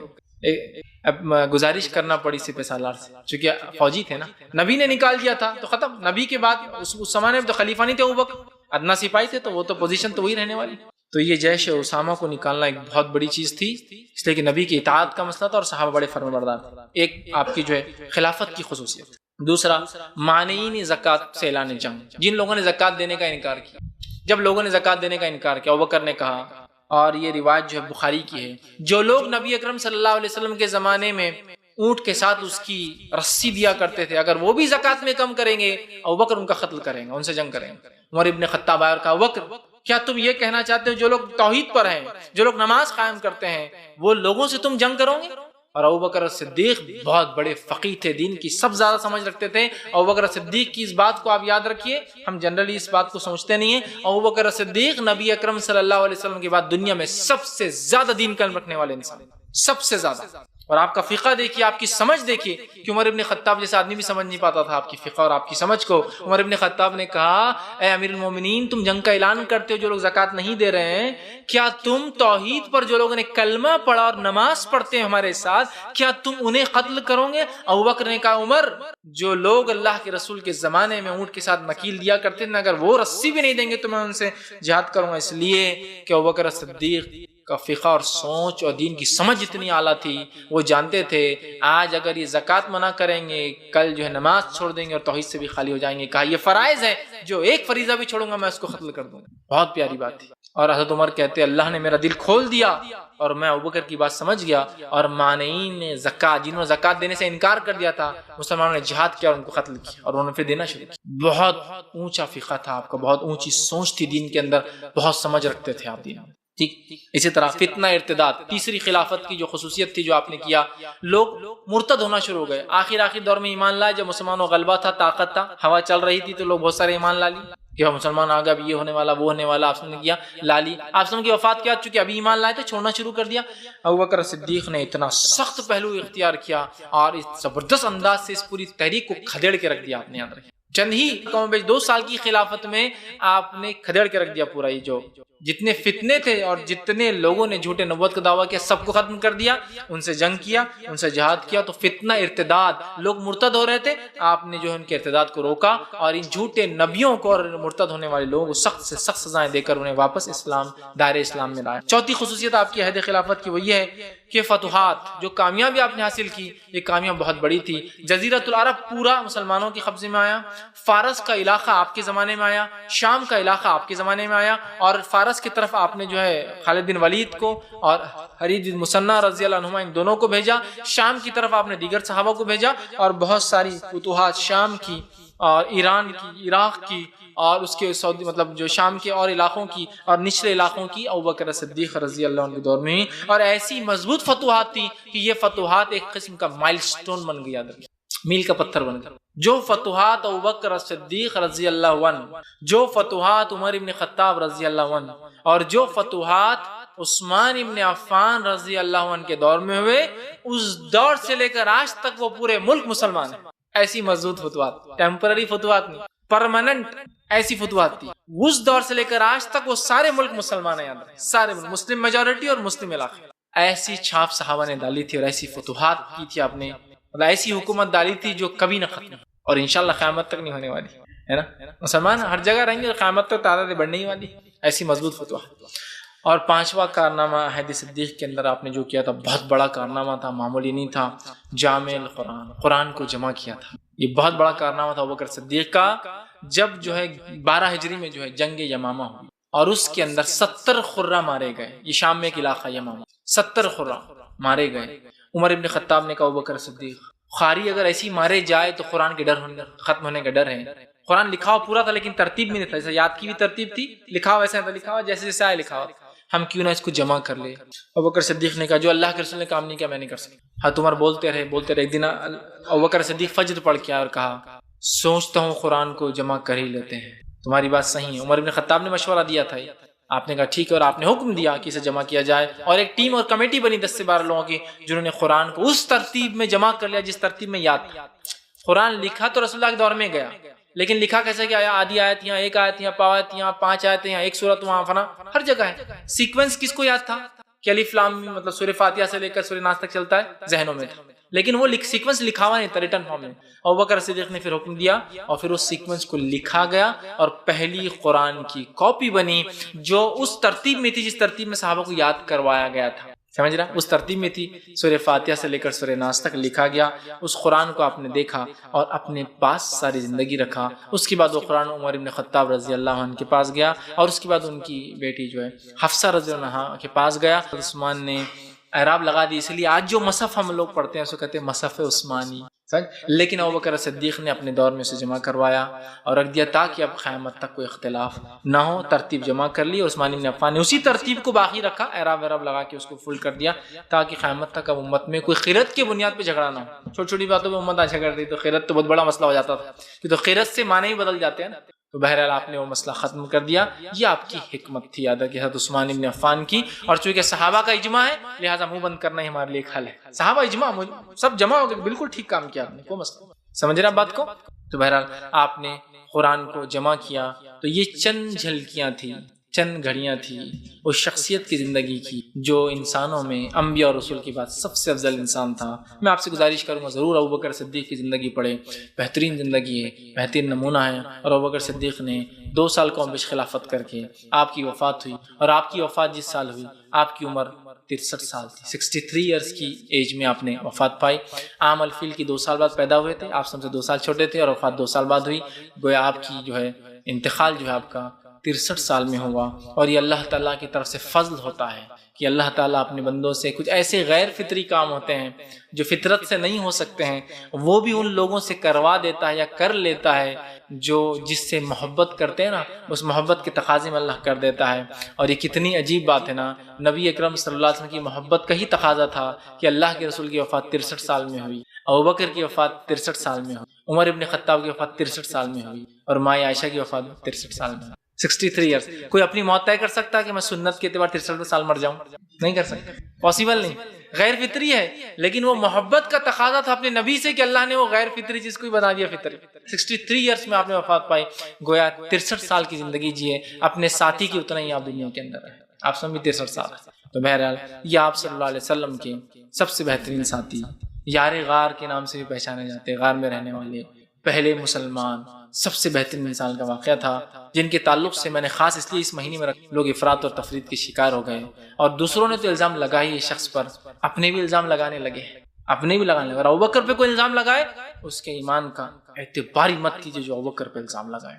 اب گزارش کرنا پڑی سپہ سالار سے, چونکہ فوجی تھے نا, نبی نے نکال دیا تھا تو ختم. نبی کے بعد اس زمانے میں تو خلیفہ نہیں تھے ابوبکر, ادنا سپاہی تھے, تو وہ تو پوزیشن تو وہی رہنے والی. تو یہ جیش اسامہ کو نکالنا ایک بہت بڑی چیز تھی, اس لیے کہ نبی کی اطاعت کا مسئلہ تھا اور صحابہ بڑے فرمانبردار تھے. ایک آپ کی جو ہے خلافت کی خصوصیت. دوسرا مانعین زکوٰۃ سے اعلان جنگ, جن لوگوں نے زکوٰۃ دینے کا انکار کیا. جب لوگوں نے زکوٰۃ دینے کا انکار کیا ابوبکر نے کہا, اور یہ روایت جو ہے بخاری کی ہے, جو لوگ نبی اکرم صلی اللہ علیہ وسلم کے زمانے میں اونٹ کے ساتھ اس کی رسی دیا کرتے تھے, اگر وہ بھی زکوٰۃ میں کم کریں گے ابوبکر ان کا قتل کریں گے, ان سے جنگ کریں گے. عمر ابن خطاب آیا اور کہا ابوبکر کیا تم یہ کہنا چاہتے ہو جو لوگ توحید پر ہیں, جو لوگ نماز قائم کرتے ہیں, وہ لوگوں سے تم جنگ کرو گے. اور ابوبکر صدیق بہت بڑے فقیہ تھے, دین کی سب زیادہ سمجھ رکھتے تھے. ابوبکر صدیق کی اس بات کو آپ یاد رکھیے, ہم جنرلی اس بات کو سمجھتے نہیں ہیں. ابوبکر صدیق نبی اکرم صلی اللہ علیہ وسلم کے بعد دنیا میں سب سے زیادہ دین کا علم رکھنے والے انسان, سب سے زیادہ. اور آپ کا فقہ دیکھیے, آپ کی سمجھ دیکھیے, کہ عمر ابن خطاب جیسا آدمی بھی سمجھ نہیں پاتا تھا آپ کی فقہ اور آپ کی سمجھ کو. عمر ابن خطاب نے کہا اے امیر المومنین, تم جنگ کا اعلان کرتے ہو جو لوگ زکوٰۃ نہیں دے رہے ہیں, کیا تم توحید پر جو لوگوں نے کلمہ پڑھا اور نماز پڑھتے ہیں ہمارے ساتھ, کیا تم انہیں قتل کرو گے. ابوبکر نے کہا عمر, جو لوگ اللہ کے رسول کے زمانے میں اونٹ کے ساتھ نکیل دیا کرتے تھے, اگر وہ رسی بھی نہیں دیں گے تو میں ان سے جہاد کروں گا. اس لیے کہ ابوبکر صدیق کا فقہ اور سوچ اور دین کی سمجھ اتنی اعلیٰ تھی, وہ جانتے تھے آج اگر یہ زکوٰۃ منع کریں گے, کل جو ہے نماز چھوڑ دیں گے اور توحید سے بھی خالی ہو جائیں گے. کہا یہ فرائض ہے, جو ایک فریضہ بھی چھوڑوں گا میں اس کو قتل کر دوں گا. بہت پیاری بات تھی. اور حضرت عمر کہتے اللہ نے میرا دل کھول دیا اور میں ابوبکر کی بات سمجھ گیا, اور مانعین نے زکوٰۃ, جنہوں نے زکوٰۃ دینے سے انکار کر دیا تھا, مسلمانوں نے جہاد کیا اور ان کو قتل کیا, اور انہوں نے پھر دینا شروع کیا. بہت اونچا فقہ تھا آپ کا, بہت اونچی سوچ تھی دین کے اندر, بہت سمجھ رکھتے تھے آپ دین. ٹھیک، اسی طرح فتنہ ارتداد، تیسری خلافت کی جو خصوصیت تھی جو آپ نے کیا، لوگ مرتد ہونا شروع ہو گئے۔ آخر دور میں ایمان لائے جب مسلمانوں کو غلبہ تھا، طاقت تھا، ہوا چل رہی تھی، تو لوگ بہت سارے ایمان لا لی کہ مسلمان آگے، اب یہ ہونے والا وہ ہونے والا، آپ نے کیا لا لی۔ آپ کی وفات کیا چونکہ ابھی ایمان لائے تو چھوڑنا شروع کر دیا۔ ابوبکر صدیق نے اتنا سخت پہلو اختیار کیا اور اس زبردست انداز سے اس پوری تحریک کو کھدیڑ کے رکھ دیا۔ آپ نے یاد رکھا چند ہی 2 سال کی خلافت میں آپ نے کھدیڑ کے رکھ دیا پورا، یہ جو جتنے فتنے تھے اور جتنے لوگوں نے جھوٹے نبوت کا دعویٰ کیا سب کو ختم کر دیا، ان سے جنگ کیا، ان سے جہاد کیا۔ تو فتنہ ارتداد، لوگ مرتد ہو رہے تھے، آپ نے جو ہے ان کے ارتداد کو روکا اور ان جھوٹے نبیوں کو اور مرتد ہونے والے لوگوں کو سخت سے سخت سزائیں دے کر انہیں واپس دائرۂ اسلام میں لایا۔ چوتھی خصوصیت آپ کی عہد خلافت کی وہ یہ ہے کہ فتوحات، جو کامیابی آپ نے حاصل کی، یہ کامیاب بہت بڑی تھی۔ جزیرۃ العرب پورا مسلمانوں کے قبضے میں آیا، فارس کا علاقہ آپ کے زمانے میں آیا، شام کا علاقہ آپ کے زمانے میں آیا، اور فارس کی طرف آپ نے جو ہے خالد بن ولید کو اور حرید بن مثنہ رضی اللہ عنہما ان دونوں کو بھیجا، شام کی طرف آپ نے دیگر صحابہ کو بھیجا، اور بہت ساری فتوحات شام کی اور ایران کی، عراق کی، اور اس کے سعودی مطلب جو شام کے اور علاقوں کی اور نچلے علاقوں کی ابوبکر صدیق رضی اللہ عنہ کے دور میں، اور ایسی مضبوط فتوحات تھی کہ یہ فتوحات ایک قسم کا مائل سٹون بن گیا، میل کا پتھر بن گیا۔ جو فتوحات ابوبکر صدیق رضی اللہ عنہ، جو فتوحات عمر ابن خطاب رضی اللہ عنہ، اور جو فتوحات عثمان ابن عفان رضی اللہ عنہ کے دور میں ہوئے، اس دور سے لے کر آج تک وہ پورے ملک مسلمان ہیں۔ ایسی مضبوط فتوحات، ٹیمپرری فتوحات نہیں، پرماننٹ ایسی فتوحات تھی۔ اس دور سے لے کر آج تک وہ سارے ملک مسلمان ہیں، یاد رہے، سارے ملک، مسلم میجورٹی اور مسلم علاقے۔ ایسی چھاپ صحابہ نے ڈالی تھی اور ایسی فتوحات کی تھی آپ نے، مطلب ایسی حکومت ڈالی تھی جو کبھی نہ ختم اور انشاءاللہ قیامت تک نہیں ہونے والی ہے نا۔ مسلمان ہر جگہ رہیں گے اور قیامت تک تعداد بڑھنے ہی والی، ایسی مضبوط فتوحات۔ اور 5واں کارنامہ عہد صدیق کے اندر آپ نے جو کیا تھا بہت بڑا کارنامہ تھا، معمولی نہیں تھا، جامع القرآن، قرآن کو جمع کیا تھا۔ یہ بہت بڑا کارنامہ تھا ابوبکر صدیق کا، جب جو ہے 12 ہجری میں جو ہے جنگ یمامہ ہوئی اور اس کے اندر 70 قرہ مارے گئے۔ یہ شام میں ایک علاقہ یمامہ، 70 قرہ مارے گئے۔ عمر ابن خطاب نے کہا ابوبکر صدیق، قاری اگر ایسی مارے جائے تو قرآن کے ختم ہونے کا ڈر ہے۔ قرآن لکھا ہوا پورا تھا لیکن ترتیب میں نہیں تھا، جیسے یاد کی بھی ترتیب تھی، لکھا ہوا ویسے تھا، لکھا ہوا جیسے جیسے آئے لکھا ہوا، ہم کیوں نہ اس کو جمع کر لے۔ ابوبکر صدیق نے کہا جو اللہ کے رسول نے کام نہیں کیا میں نہیں کر سکتا۔ عمر بولتے رہے۔ ایک دن ابوبکر صدیق فجر پڑھ کے اور کہا سوچتا ہوں قرآن کو جمع کر ہی لیتے ہیں، تمہاری بات صحیح ہے۔ عمر بن خطاب نے مشورہ دیا تھا، آپ نے کہا ٹھیک ہے، اور آپ نے حکم دیا کہ اسے جمع کیا جائے، اور ایک ٹیم اور کمیٹی بنی 10 سے 12 لوگوں کی، جنہوں نے قرآن کو اس ترتیب میں جمع کر لیا جس ترتیب میں یاد تھا۔ قرآن لکھا تو رسول اللہ کے دور میں گیا، لیکن لکھا کیسے کہ آیا آدھی آیت یہاں، ایک آیت یہاں، پاو آیت یہاں، 5 آیتیں یہاں، ایک سورت وہاں، فنا ہر جگہ ہے۔ سیکوینس کس کو یاد تھا کہ الف لام مطلب سورہ فاتحہ سے لے کر سورہ ناس تک چلتا ہے، ذہنوں میں تھا، لیکن وہ سیکوینس لکھا ہوا نہیں تھا ریٹن فارم میں۔ ابوبکر صدیق نے پھر حکم دیا اور پھر اس سیکوینس کو لکھا گیا اور پہلی قرآن کی کاپی بنی جو اس ترتیب میں تھی جس ترتیب میں صحابہ کو یاد کروایا گیا تھا، سمجھ رہا، اس ترتیب میں تھی۔ سورہ فاتحہ سے لے کر سورہ ناس تک لکھا گیا، اس قرآن کو آپ نے دیکھا اور اپنے پاس ساری زندگی رکھا۔ اس کے بعد وہ قرآن عمر بن خطاب رضی اللہ عنہ کے پاس گیا، اور اس کے بعد ان کی بیٹی جو ہے حفصہ رضی اللہ عنہا کے پاس گیا۔ عثمان نے اعراب لگا دی، اس لیے آج جو مصحف ہم لوگ پڑھتے ہیں اس کو کہتے ہیں مصحف عثمانی، لیکن ابوبکر صدیق نے اپنے دور میں اسے جمع کروایا اور رکھ دیا تاکہ اب قیامت تک کوئی اختلاف نہ ہو۔ ترتیب جمع کر لی، عثمان بن عفان نے اسی ترتیب کو باقی رکھا، اعراب لگا کے اس کو فل کر دیا تاکہ قیامت تک اب امت میں کوئی خیرت کی بنیاد پہ جھگڑا نہ ہو۔ چھوٹی چھوٹی باتوں پہ امت آ جھگڑ رہی تو خیرت تو بہت بڑا مسئلہ ہو جاتا تھا، کہ تو خیرت سے معنی ہی بدل جاتے ہیں نا۔ تو بہرحال آپ نے وہ مسئلہ ختم کر دیا، یہ آپ کی حکمت تھی یاد رکھیے حضرت عثمان بن عفان کی۔ اور چونکہ صحابہ کا اجماع ہے لہٰذا منہ بند کرنا ہی ہمارے لیے حل ہے۔ صحابہ اجماع سب جمع ہو گئے، بالکل ٹھیک کام کیا آپ نے، کوئی مسئلہ، سمجھ رہے آپ بات کو۔ تو بہرحال آپ نے قرآن کو جمع کیا، تو یہ چند جھلکیاں تھیں، چند گھڑیاں تھی اس شخصیت کی زندگی کی جو انسانوں میں انبیاء اور رسول کی بات سب سے افضل انسان تھا۔ میں آپ سے گزارش کروں گا ضرور ابوبکر صدیق کی زندگی پڑھیں، بہترین زندگی ہے، بہترین نمونہ ہے۔ اور ابوبکر صدیق نے 2 سال قوم پیش خلافت کر کے آپ کی وفات ہوئی، اور آپ کی وفات جس سال ہوئی آپ کی عمر 63 سال تھی، 63 ایئرس کی ایج میں آپ نے وفات پائی۔ عام الفیل کی 2 سال بعد پیدا ہوئے تھے، آپ سب سے 2 سال چھوٹے تھے، اور وفات 2 سال بعد ہوئی۔ گویا آپ کی جو ہے انتقال جو ہے آپ کا 63 سال میں ہوا، اور یہ اللہ تعالیٰ کی طرف سے فضل ہوتا ہے کہ اللہ تعالیٰ اپنے بندوں سے کچھ ایسے غیر فطری کام ہوتے ہیں جو فطرت سے نہیں ہو سکتے ہیں، وہ بھی ان لوگوں سے کروا دیتا ہے یا کر لیتا ہے جو جس سے محبت کرتے ہیں نا اس محبت کے تقاضے میں اللہ کر دیتا ہے. اور یہ کتنی عجیب بات ہے نا، نبی اکرم صلی اللہ علیہ وسلم کی محبت کا ہی تقاضا تھا کہ اللہ کے رسول کی وفات 63 سال میں ہوئی، ابوبکر کی وفات 63 سال میں ہوئی، عمر ابن خطاب کی وفات 63 سال میں ہوئی، اور ماں عائشہ کی وفات 63 سال میں ہوئی. 63 ایئرس. کوئی اپنی موت طے کر سکتا ہے کہ میں سنت کے اعتبار 63 سال مر جاؤں؟ نہیں کر سکتا، پاسبل نہیں، غیر فطری ہے. لیکن وہ محبت کا تقاضا تھا اپنے نبی سے کہ اللہ نے وہ غیر فطری چیز کو ہی بنا دیا فطری. 63 ایئرس میں آپ نے وفات پائی، گویا 63 سال کی زندگی جیے، اپنے ساتھی کی اتنا ہی آپ دنیا کے اندر ہے. آپ سمجھ 63 سال. تو بہرحال یہ آپ صلی اللہ علیہ وسلم کے سب سے بہترین ساتھی، یار غار کے نام سے بھی پہچانے جاتے، غار میں رہنے والے پہلے مسلمان، سب سے بہترین انسان کا واقعہ تھا، جن کے تعلق سے میں نے خاص اس لیے اس مہینے میں لوگ افراط اور تفرید کے شکار ہو گئے. اور دوسروں نے تو الزام لگائی اس شخص پر، اپنے بھی الزام لگانے لگے، اپنے بھی لگانے لگے. اور ابوبکر پہ کوئی الزام لگائے اس کے ایمان کا اعتبار مت کیجیے جو ابوبکر پہ الزام لگائے،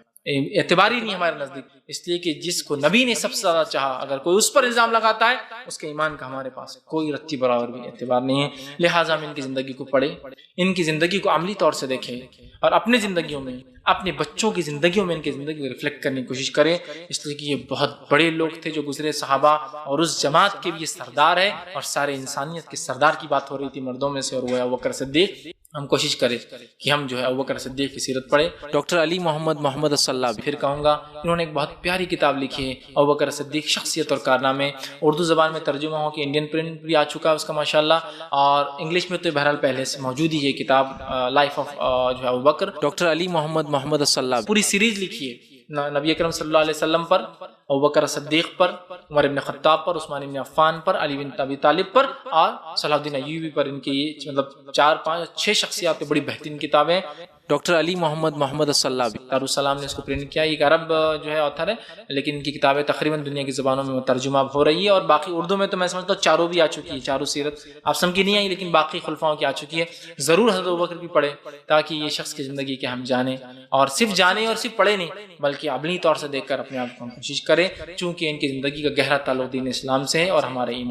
اعتباری نہیں ہمارے نزدیک. اس لیے کہ جس کو نبی نے سب سے زیادہ چاہا اگر کوئی اس پر الزام لگاتا ہے اس کے ایمان کا ہمارے پاس کوئی رتی برابر بھی اعتبار نہیں ہے. لہٰذا ہم ان کی زندگی کو پڑھیں، ان کی زندگی کو عملی طور سے دیکھیں، اور اپنی زندگیوں میں، اپنے بچوں کی زندگیوں میں ان کی زندگی کو ریفلیکٹ کرنے کی کوشش کریں. اس لیے کہ یہ بہت بڑے لوگ تھے جو گزرے صحابہ، اور اس جماعت کے بھی یہ سردار ہے، اور سارے انسانیت کے سردار کی بات ہو رہی تھی مردوں میں سے، اور وہ ابوبکر صدیق. ہم کوشش کریں کہ ہم جو ہے ابوبکر صدیق کی سیرت پڑھیں. ڈاکٹر علی محمد الصلہ، پھر کہوں گا انہوں نے ایک بہت پیاری کتاب لکھی ہے ابوبکر صدیق شخصیت اور کارنامے. اردو زبان میں ترجمہ ہو کہ انڈین پرنٹ بھی آ چکا ہے اس کا ماشاءاللہ، اور انگلش میں تو بہرحال پہلے سے موجود ہی ہے کتاب لائف آف جو ہے ابوبکر. ڈاکٹر علی محمد الصلہ پوری سیریز لکھی ہے نبی اکرم صلی اللہ علیہ وسلم پر، ابوبکر صدیق پر، عمر ابن خطاب پر، عثمان ابن عفان پر، علی بن ابی طالب پر، اور صلاح الدین ایوبی پر. ان کی یہ مطلب 4 5 6 شخصیات پہ بڑی بہترین کتابیں. ڈاکٹر علی محمد الصلہ دارالسلام نے اس کو پرنٹ کیا. ایک عرب جو ہے آتھر ہے، لیکن ان کی کتابیں تقریباً دنیا کی زبانوں میں ترجمہ ہو رہی ہے، اور باقی اردو میں تو میں سمجھتا ہوں چاروں بھی آ چکی ہے. چاروں سیرت آپ سم کی نہیں آئی لیکن باقی خلفاؤں کی آ چکی ہے. ضرور حضرت ابوبکر کی پڑھیں تاکہ یہ شخص کی زندگی کے ہم جانیں، اور صرف جانیں اور صرف پڑھیں نہیں بلکہ عملی طور سے دیکھ کر اپنے آپ کو کوشش کریں، چونکہ ان کی زندگی کا گہرا تعلق دین اسلام سے ہے اور ہمارے ایمان